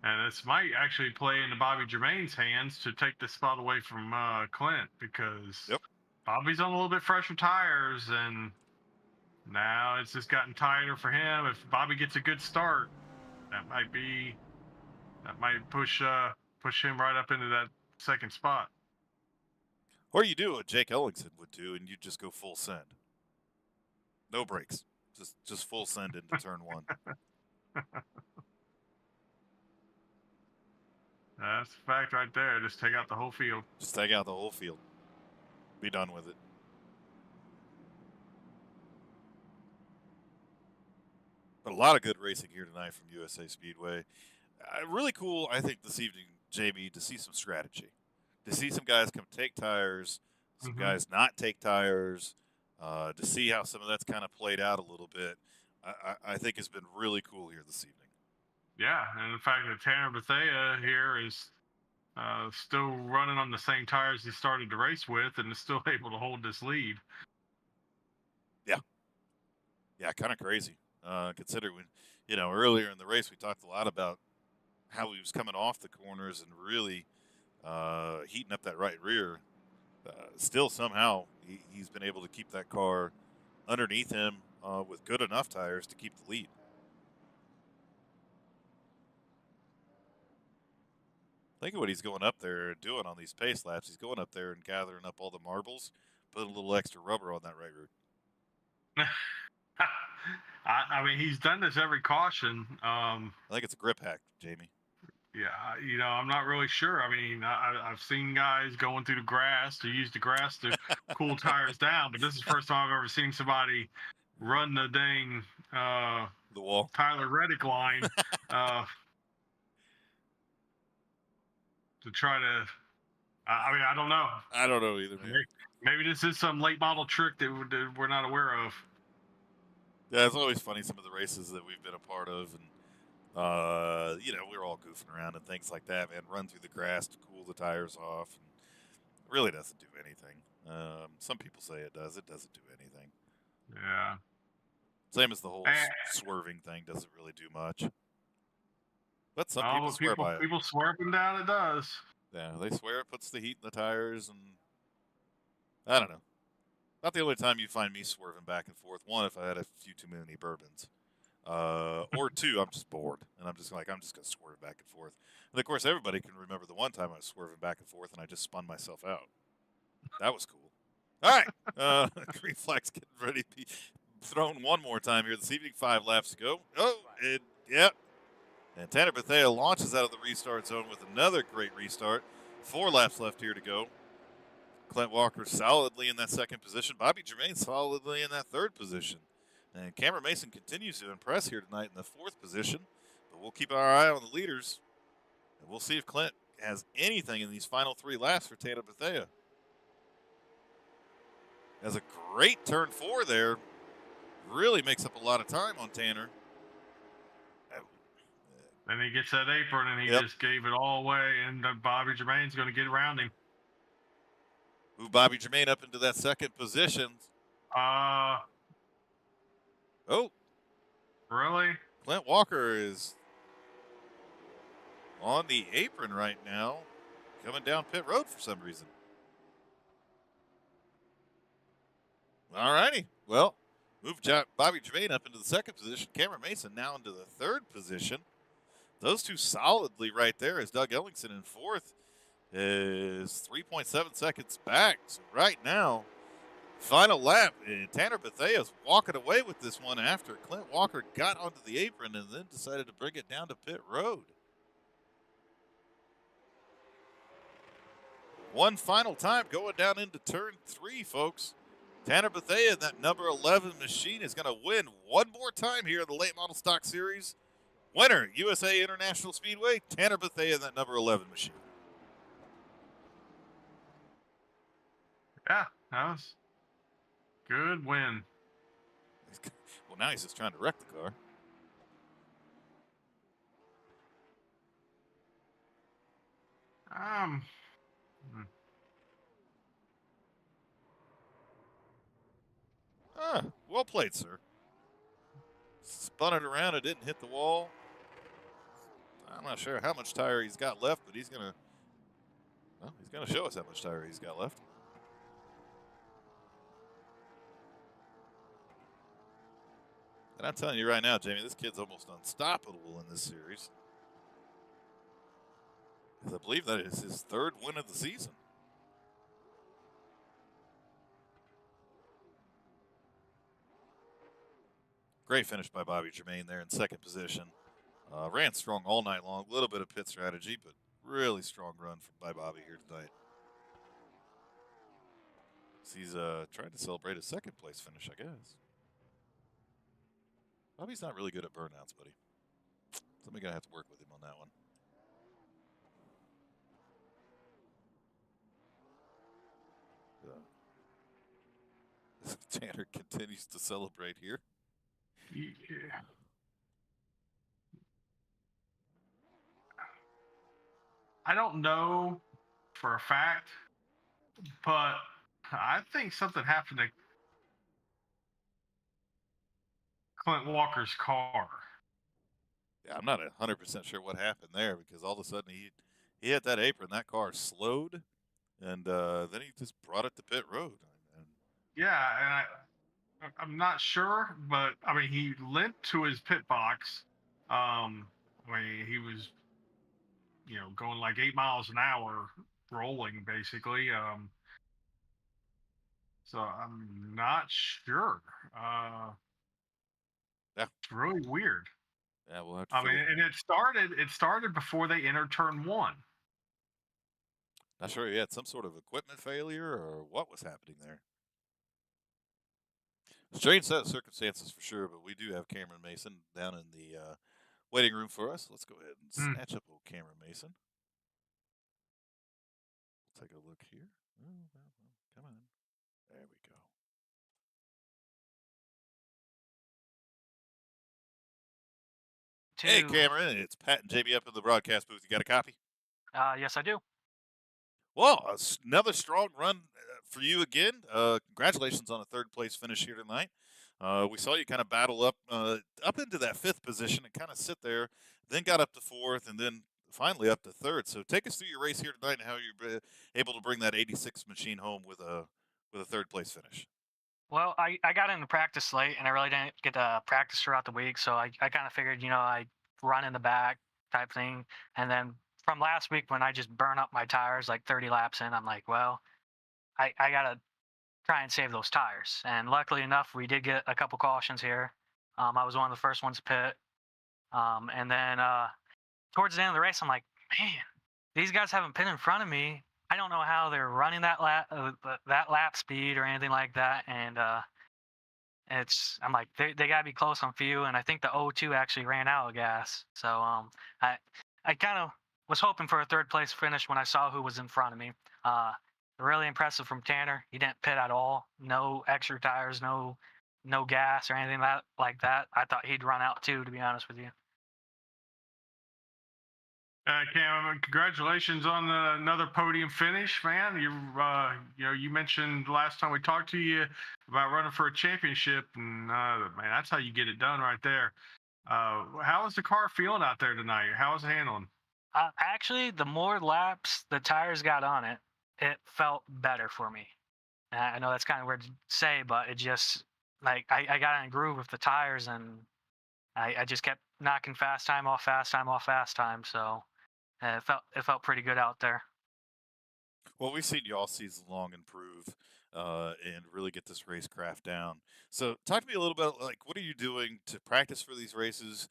And this might actually play into Bobby Germain's hands to take the spot away from Clint, because Bobby's on a little bit fresher tires, and now it's just gotten tighter for him. If Bobby gets a good start, that might push him right up into that second spot. Or you do what Jake Ellingson would do, and you just go full send. No brakes. Just full send into turn one. That's a fact right there. Just take out the whole field. Just take out the whole field. Be done with it. But a lot of good racing here tonight from USA Speedway. Really cool, I think, this evening, Jamie, to see some strategy. To see some guys come take tires, some guys not take tires, to see how some of that's kind of played out a little bit. I think it's been really cool here this evening. Yeah, and the fact that Tanner Bethea here is still running on the same tires he started the race with and is still able to hold this lead. Yeah, kind of crazy. Considering, earlier in the race we talked a lot about how he was coming off the corners and really heating up that right rear. Still, somehow, he's been able to keep that car underneath him with good enough tires to keep the lead. Think of what he's going up there doing on these pace laps. He's going up there and gathering up all the marbles, putting a little extra rubber on that right rear. I mean, he's done this every caution. I think it's a grip hack, Jamie. Yeah, I'm not really sure. I mean, I've seen guys going through the grass to use the grass to cool tires down, but this is the first time I've ever seen somebody run the dang the wall Tyler Reddick line to try to. I mean, I don't know. I don't know either, man. Maybe this is some late model trick that we're not aware of. Yeah, it's always funny, some of the races that we've been a part of, and we're all goofing around and things like that, man. Run through the grass to cool the tires off, and it really doesn't do anything. Some people say it does. It doesn't do anything. Yeah. Same as the whole swerving thing, doesn't really do much. But some people swear by it. People swear up and down it does. Yeah, they swear it puts the heat in the tires, and I don't know. Not the only time you find me swerving back and forth. One, if I had a few too many bourbons. Or two, I'm just bored. And I'm just going to swerve back and forth. And, of course, everybody can remember the one time I was swerving back and forth and I just spun myself out. That was cool. All right. Green flag's getting ready to be thrown one more time here this evening. 5 laps to go. And Tanner Bethea launches out of the restart zone with another great restart. 4 laps left here to go. Clint Walker solidly in that second position. Bobby Germain solidly in that third position. And Cameron Mason continues to impress here tonight in the 4th position. But we'll keep our eye on the leaders. And we'll see if Clint has anything in these final 3 laps for Tanner Bethea. Has a great turn 4 there. Really makes up a lot of time on Tanner. Then he gets that apron and he just gave it all away, and Bobby Germain's going to get around him. Move Bobby Germain up into that 2nd position. Oh. Really? Clint Walker is on the apron right now, coming down pit road for some reason. All righty. Well, move Bobby Germain up into the 2nd position. Cameron Mason now into the 3rd position. Those two solidly right there as Doug Ellingson in 4th is 3.7 seconds back. So right now, final lap, and Tanner Bethea is walking away with this one after Clint Walker got onto the apron and then decided to bring it down to pit road. One final time going down into turn 3, folks. Tanner Bethea, that number 11 machine, is going to win one more time here in the late model stock series. Winner, USA International Speedway, Tanner Bethea, that number 11 machine. Yeah, that was good win. Well, now he's just trying to wreck the car. Well played, sir. Spun it around, it didn't hit the wall. I'm not sure how much tire he's got left, but he's gonna show us how much tire he's got left. And I'm telling you right now, Jamie, this kid's almost unstoppable in this series. I believe that is his 3rd win of the season. Great finish by Bobby Germain there in 2nd position. Ran strong all night long. A little bit of pit strategy, but really strong run by Bobby here tonight. So he's trying to celebrate a 2nd place finish, I guess. Bobby's not really good at burnouts, buddy. Somebody's going to have to work with him on that one. Tanner continues to celebrate here. Yeah. I don't know for a fact, but I think something happened to Clint Walker's car. Yeah, I'm not 100% sure what happened there because all of a sudden he hit that apron, that car slowed, and then he just brought it to pit road. Yeah, and I'm not sure, but I mean he limped to his pit box. I mean he was, going like 8 miles an hour, rolling basically. So I'm not sure. Yeah, it's really weird. Yeah, we'll have to. And it started before they entered turn 1. Not sure he had some sort of equipment failure or what was happening there. Strange set of circumstances for sure, but we do have Cameron Mason down in the waiting room for us. Let's go ahead and snatch up old Cameron Mason. We'll take a look here. Oh, come on. There we go. Hey, Cameron, it's Pat and JB up in the broadcast booth. You got a copy? Yes, I do. Well, another strong run for you again. Congratulations on a 3rd place finish here tonight. We saw you kind of battle up into that 5th position and kind of sit there, then got up to 4th, and then finally up to 3rd. So take us through your race here tonight and how you're able to bring that 86 machine home with a 3rd place finish. Well, I got into practice late, and I really didn't get to practice throughout the week, so I kind of figured, I'd run in the back type thing. And then from last week when I just burn up my tires like 30 laps in, I'm like, well, I got to try and save those tires. And luckily enough, we did get a couple cautions here. I was one of the first ones to pit. And then towards the end of the race, I'm like, man, these guys haven't pit in front of me. I don't know how they're running that lap speed or anything like that. And I'm like, they gotta be close on fuel, and I think the O2 actually ran out of gas. So I kind of was hoping for a third place finish when I saw who was in front of me. Really impressive from Tanner. He didn't pit at all. No extra tires, no gas or anything like that. I thought he'd run out too, to be honest with you. Cam, congratulations on another podium finish, man. You mentioned last time we talked to you about running for a championship, and man, that's how you get it done right there. How is the car feeling out there tonight? How is it handling? Actually, the more laps the tires got on it, it felt better for me. I know that's kind of weird to say, but it just like I got in a groove with the tires, and I just kept knocking fast time off fast time off fast time. So it felt pretty good out there. Well, we've seen you all season long improve and really get this racecraft down. So, talk to me a little bit. Like, what are you doing to practice for these races?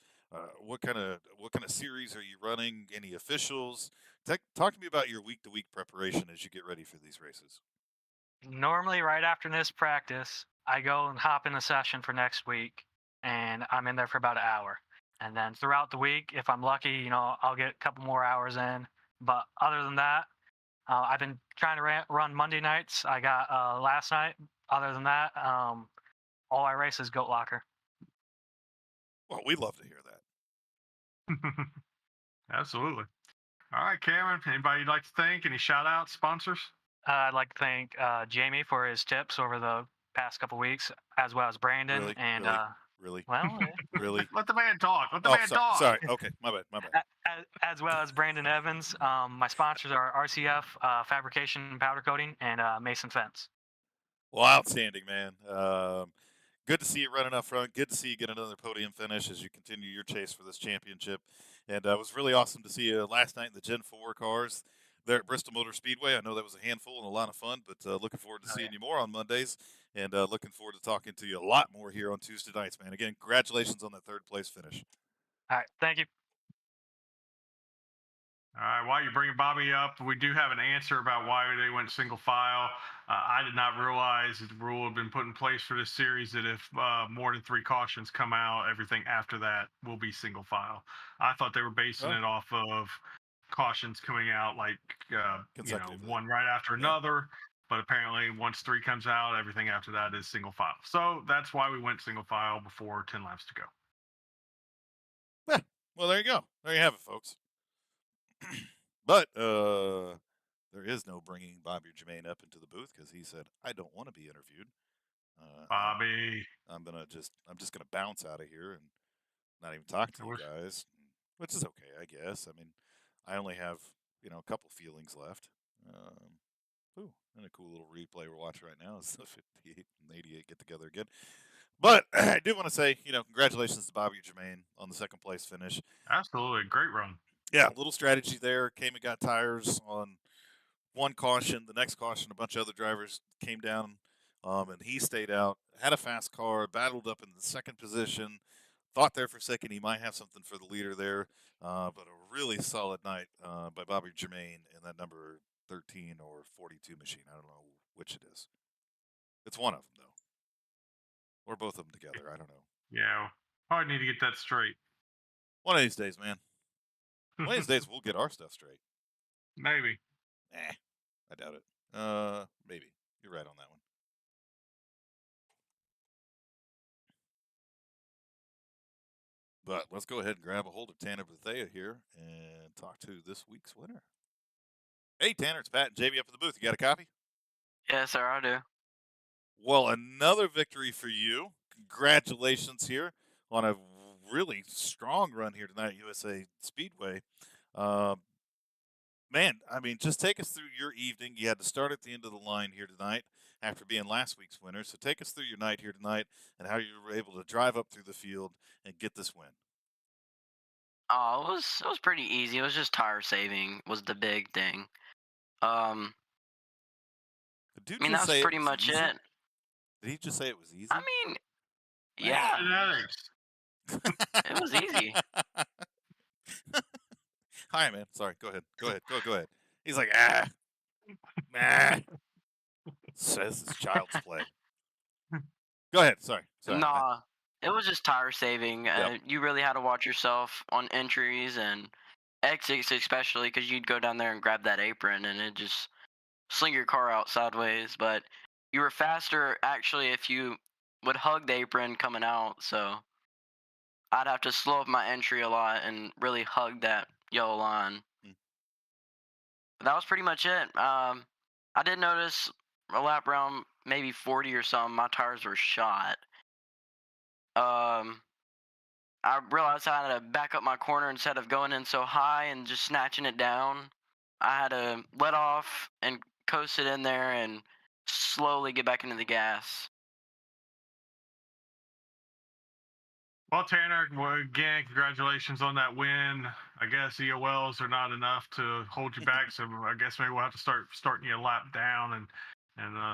What kind of series are you running? Any officials? Talk to me about your week to week preparation as you get ready for these races. Normally, right after this practice, I go and hop in a session for next week, and I'm in there for about an hour. And then throughout the week, if I'm lucky, I'll get a couple more hours in. But other than that, I've been trying to run Monday nights. I got last night. Other than that, all I race is Goat Locker. Well, we'd love to hear that. Absolutely. All right, Cameron, anybody you'd like to thank? Any shout outs, sponsors? I'd like to thank Jamie for his tips over the past couple weeks, as well as Brandon Really? and Really? well, Really? Let the man talk. Let the man talk. Sorry. Okay, my bad. as well as Brandon Evans. My sponsors are RCF Fabrication and Powder Coating and Mason Fence. Well, outstanding, man. Good to see you running up front. Good to see you get another podium finish as you continue your chase for this championship. And it was really awesome to see you last night in the Gen 4 cars there at Bristol Motor Speedway. I know that was a handful and a lot of fun, but looking forward to seeing you more on Mondays and looking forward to talking to you a lot more here on Tuesday nights, man. Again, congratulations on that third place finish. All right. Thank you. All right, while you're bringing Bobby up, we do have an answer about why they went single file. I did not realize that the rule had been put in place for this series that if more than 3 cautions come out, everything after that will be single file. I thought they were basing it off of cautions coming out like one right after another. But apparently, once 3 comes out, everything after that is single file. So that's why we went single file before 10 laps to go. Yeah. Well, there you go. There you have it, folks. But there is no bringing Bobby Jermaine up into the booth because he said, "I don't want to be interviewed." Bobby, I'm just gonna bounce out of here and not even talk to you guys, which is okay, I guess. I mean, I only have a couple feelings left. And a cool little replay we're watching right now is the 58 and 88 get together again. But I do want to say, congratulations to Bobby Jermaine on the second place finish. Absolutely, great run. Yeah, little strategy there. Came and got tires on one caution. The next caution, a bunch of other drivers came down, and he stayed out. Had a fast car, battled up in the second position. Thought there for a second he might have something for the leader there, but a really solid night by Bobby Jermaine in that number 13 or 42 machine. I don't know which it is. It's one of them, though. Or both of them together. I don't know. Yeah, probably need to get that straight. One of these days, man. One of these days we'll get our stuff straight. Maybe. I doubt it. Maybe. You're right on that one. But let's go ahead and grab a hold of Tanner Bethea here and talk to this week's winner. Hey, Tanner, it's Pat and Jamie up in the booth. You got a copy? Yes, sir, I do. Well, another victory for you. Congratulations here on a really strong run here tonight at USA Speedway. Man, I mean, just take us through your evening. You had to start at the end of the line here tonight after being last week's winner. So take us through your night here tonight and how you were able to drive up through the field and get this win. Oh, it was pretty easy. It was just tire saving was the big thing. I mean, that was pretty much it. Did he just say it was easy? I mean, yeah. It was easy. Hi, man. Sorry. Go ahead. He's like, nah. Says it's child's play. Go ahead. Sorry. Nah, it was just tire saving. Yep. You really had to watch yourself on entries and exits, especially because you'd go down there and grab that apron and it just sling your car out sideways. But you were faster actually if you would hug the apron coming out. So I'd have to slow up my entry a lot and really hug that yellow line. Hmm. But that was pretty much it. I did notice a lap around maybe 40 or something, my tires were shot. Um, I realized I had to back up my corner instead of going in so high and just snatching it down. I had to let off and coast it in there and slowly get back into the gas. Well, Tanner, well, again, congratulations on that win. I guess EOLs are not enough to hold you back, so I guess maybe we'll have to starting you a lap down and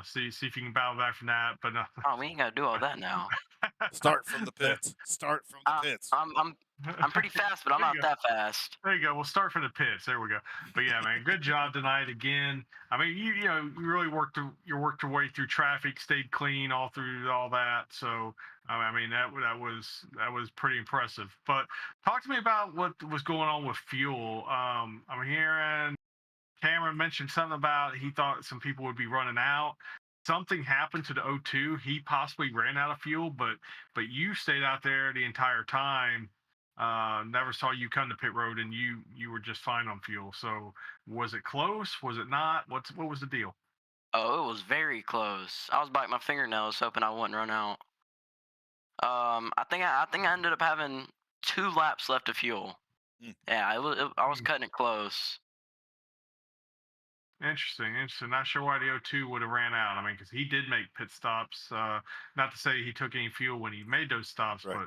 see if you can battle back from that. But Oh, we ain't gotta do all that now. Start from the pits. Start from the pits. I'm pretty fast, but I'm There you not go. that fast. There you go. We'll start from the pits. There we go. But yeah, man, good job tonight again. I mean, you really worked your way through traffic, stayed clean all through all that. So I mean that was pretty impressive. But talk to me about what was going on with fuel. I'm hearing Cameron mentioned something about he thought some people would be running out. Something happened to the O2. He possibly ran out of fuel, but you stayed out there the entire time. Never saw you come to pit road, and you were just fine on fuel. So was it close? Was it not? What was the deal? Oh, it was very close. I was biting my fingernails hoping I wouldn't run out. I think I ended up having 2 laps left of fuel. Mm. Yeah, I was cutting it close. Interesting. Not sure why the O2 would have ran out. I mean, because he did make pit stops. Not to say he took any fuel when he made those stops, Right.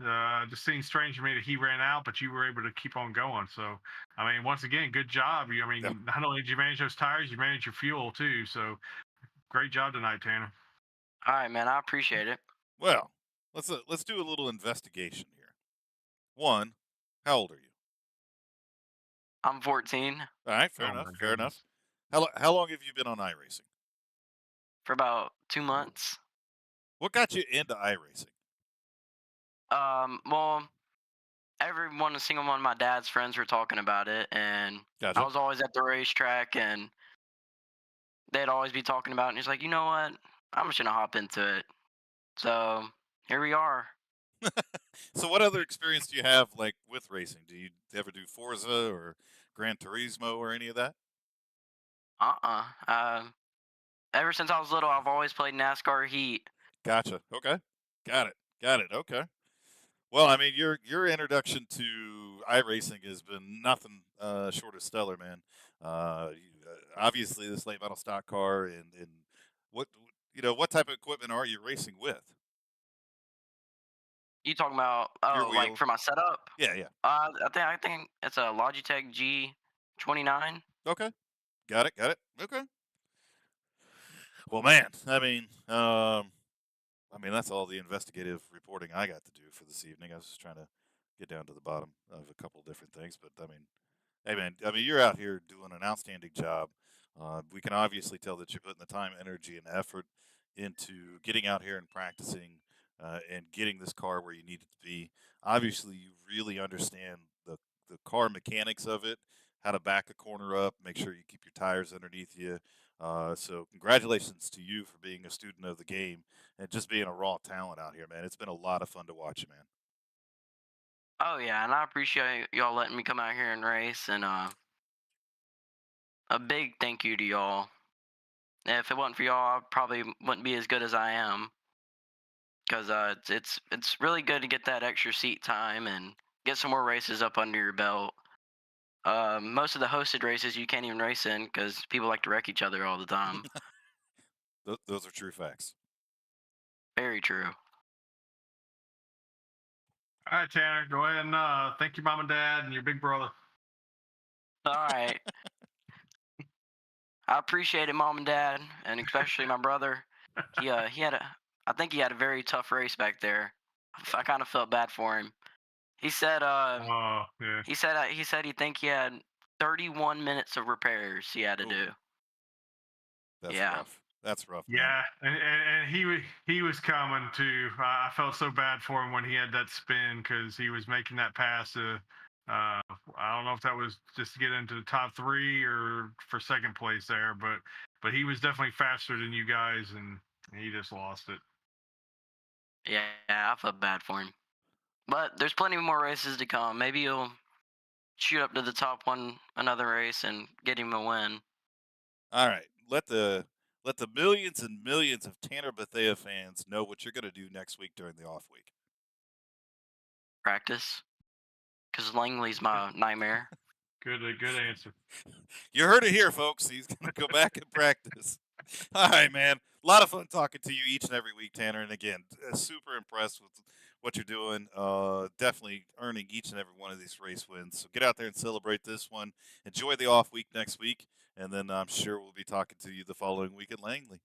but just seems strange to me that he ran out, but you were able to keep on going. So, I mean, once again, good job. I mean, Yep. not only did you manage those tires, you managed your fuel too. So, great job tonight, Tanner. All right, man. I appreciate it. Well, let's do a little investigation here. One, how old are you? I'm 14 All right, fair Oh enough. my Fair enough. goodness. How long have you been on iRacing? for about 2 months. What got you into iRacing? Well, every one single one of my dad's friends were talking about it, and I Gotcha. was always at the racetrack, and they'd always be talking about it. And he's like, you know what? I'm just gonna hop into it. So here we are. So, what other experience do you have like with racing? Do you ever do Forza or Gran Turismo or any of that? Um, ever since I was little, I've always played NASCAR Heat. Gotcha. Okay. Got it. Got it. Okay. Well, I mean, your introduction to iRacing has been nothing short of stellar, man. Obviously, this late model stock car, and what what type of equipment are you racing with? You talking about Your like wheel? for my setup? Yeah, yeah. I think it's a Logitech G29. Okay. Got it. Got it. Okay. Well, man, I mean that's all the investigative reporting I got to do for this evening. I was just trying to get down to the bottom of a couple different things, but I mean, hey, man, I mean, you're out here doing an outstanding job. We can obviously tell that you're putting the time, energy, and effort into getting out here and practicing and getting this car where you need it to be. Obviously, you really understand the car mechanics of it, how to back a corner up, make sure you keep your tires underneath you. So, congratulations to you for being a student of the game and just being a raw talent out here, man. It's been a lot of fun to watch you, man. Oh yeah, and I appreciate y'all letting me come out here and race, and a big thank you to y'all. If it wasn't for y'all, I probably wouldn't be as good as I am. Because it's really good to get that extra seat time and get some more races up under your belt. Most of the hosted races you can't even race in because people like to wreck each other all the time. Those are true facts. Very true. All right, Tanner, go ahead and thank your mom and dad and your big brother. All right. I appreciate it, mom and dad, and especially my brother. He had a I think he had a very tough race back there. I kind of felt bad for him. He said Oh, yeah. he think he had 31 minutes of repairs he had to Ooh. do. That's Yeah. rough. That's rough, man. Yeah, and he was coming too. I felt so bad for him when he had that spin because he was making that pass. I don't know if that was just to get into the top three or for second place there, but he was definitely faster than you guys, and he just lost it. Yeah, I felt bad for him. But there's plenty more races to come. Maybe you'll shoot up to the top one another race and get him a win. All right, let the millions and millions of Tanner Bethea fans know what you're going to do next week during the off week. Practice. Because Langley's my nightmare. Good answer. You heard it here, folks. He's going to go back and practice. All right, man. A lot of fun talking to you each and every week, Tanner. And again, super impressed with what you're doing. Definitely earning each and every one of these race wins. So get out there and celebrate this one. Enjoy the off week next week. And then I'm sure we'll be talking to you the following week at Langley.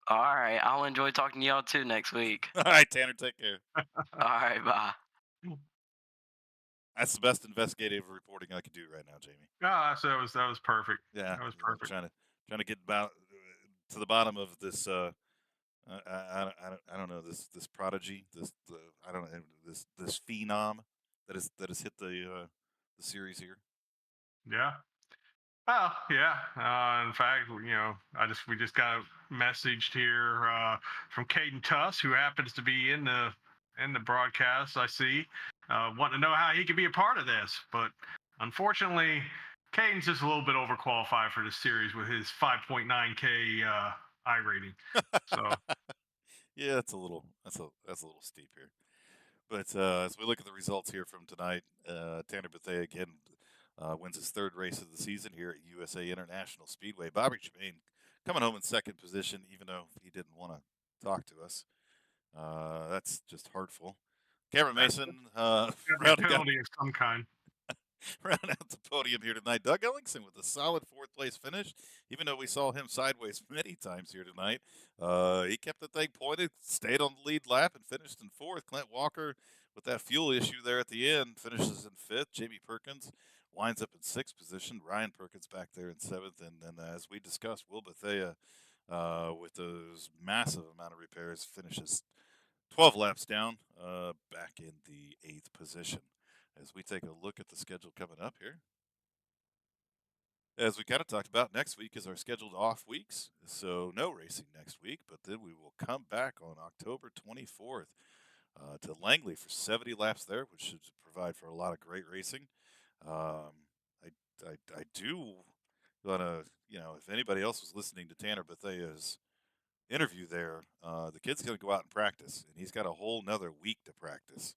All right. I'll enjoy talking to y'all too next week. All right, Tanner. Take care. All right. Bye. That's the best investigative reporting I could do right now, Jamie. So that was perfect. Yeah, That was perfect. Trying to get about to the bottom of this. I don't know this prodigy. I don't know this phenom that has hit the series here. Yeah. Oh yeah. In fact, we just got a message here from Caden Tuss, who happens to be in the broadcast. I see, wanting to know how he could be a part of this, but unfortunately, Caden's just a little bit overqualified for this series with his 5.9K I rating. So Yeah, that's a little steep here. But as we look at the results here from tonight, Tanner Bethea again wins his third race of the season here at USA International Speedway. Bobby Tremaine coming home in second position, even though he didn't want to talk to us. That's just hurtful. Cameron Mason rounding out, penalty of some kind. rounding out the podium here tonight. Doug Ellingson with a solid fourth place finish, even though we saw him sideways many times here tonight. He kept the thing pointed, stayed on the lead lap, and finished in fourth. Clint Walker with that fuel issue there at the end finishes in fifth. Jamie Perkins winds up in sixth position. Ryan Perkins back there in seventh. And then, as we discussed, Will Bethea, with those massive amount of repairs, finishes 12 laps down, back in the eighth position. As we take a look at the schedule coming up here. As we kind of talked about, next week is our scheduled off weeks, so no racing next week, but then we will come back on October 24th to Langley for 70 laps there, which should provide for a lot of great racing. I do want to, if anybody else was listening to Tanner Bethea's interview there, the kid's going to go out and practice, and he's got a whole nother week to practice.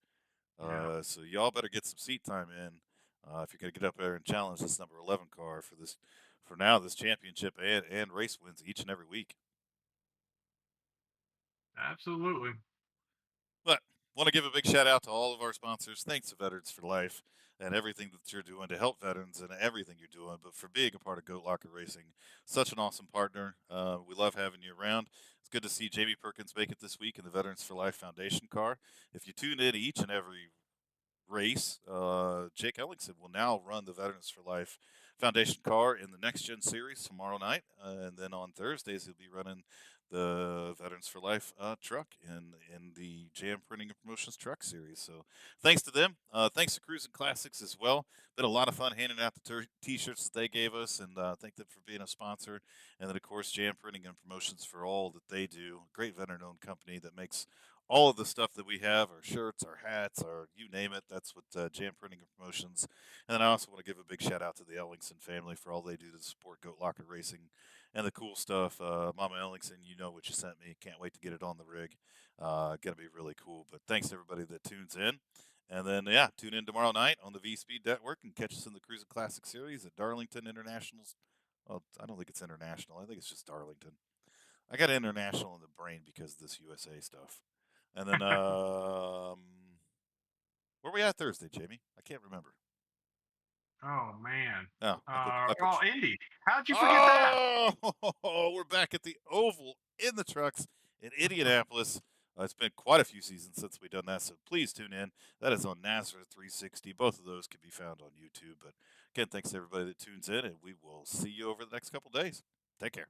So y'all better get some seat time in if you're going to get up there and challenge this number 11 car for this championship and race wins each and every week. Absolutely. But want to give a big shout out to all of our sponsors. Thanks to Veterans for Life and everything that you're doing to help veterans and everything you're doing, but for being a part of Goat Locker Racing. Such an awesome partner. We love having you around. It's good to see Jamie Perkins make it this week in the Veterans for Life Foundation car. If you tune in each and every race, Jake Ellingson will now run the Veterans for Life Foundation car in the Next Gen Series tomorrow night, and then on Thursdays he'll be running the Veterans for Life truck in the Jam Printing and Promotions Truck Series. So thanks to them. Thanks to Cruising Classics as well. Been a lot of fun handing out the T-shirts that they gave us, and thank them for being a sponsor. And then, of course, Jam Printing and Promotions for all that they do. Great veteran-owned company that makes all of the stuff that we have, our shirts, our hats, our you name it. That's what Jam Printing and Promotions. And then I also want to give a big shout out to the Ellingson family for all they do to support Goat Locker Racing and the cool stuff. Mama Ellingson, you know what you sent me. Can't wait to get it on the rig. Going to be really cool. But thanks to everybody that tunes in. And then, tune in tomorrow night on the V-Speed Network and catch us in the Cruising Classic Series at Darlington International's. Well, I don't think it's international. I think it's just Darlington. I got international in the brain because of this USA stuff. And then, where we at Thursday, Jamie? I can't remember. Oh man. Oh, Indy. How'd you forget that? Oh, we're back at the Oval in the trucks in Indianapolis. It's been quite a few seasons since we've done that, so please tune in. That is on NASCAR 360. Both of those can be found on YouTube. But again, thanks to everybody that tunes in, and we will see you over the next couple days. Take care.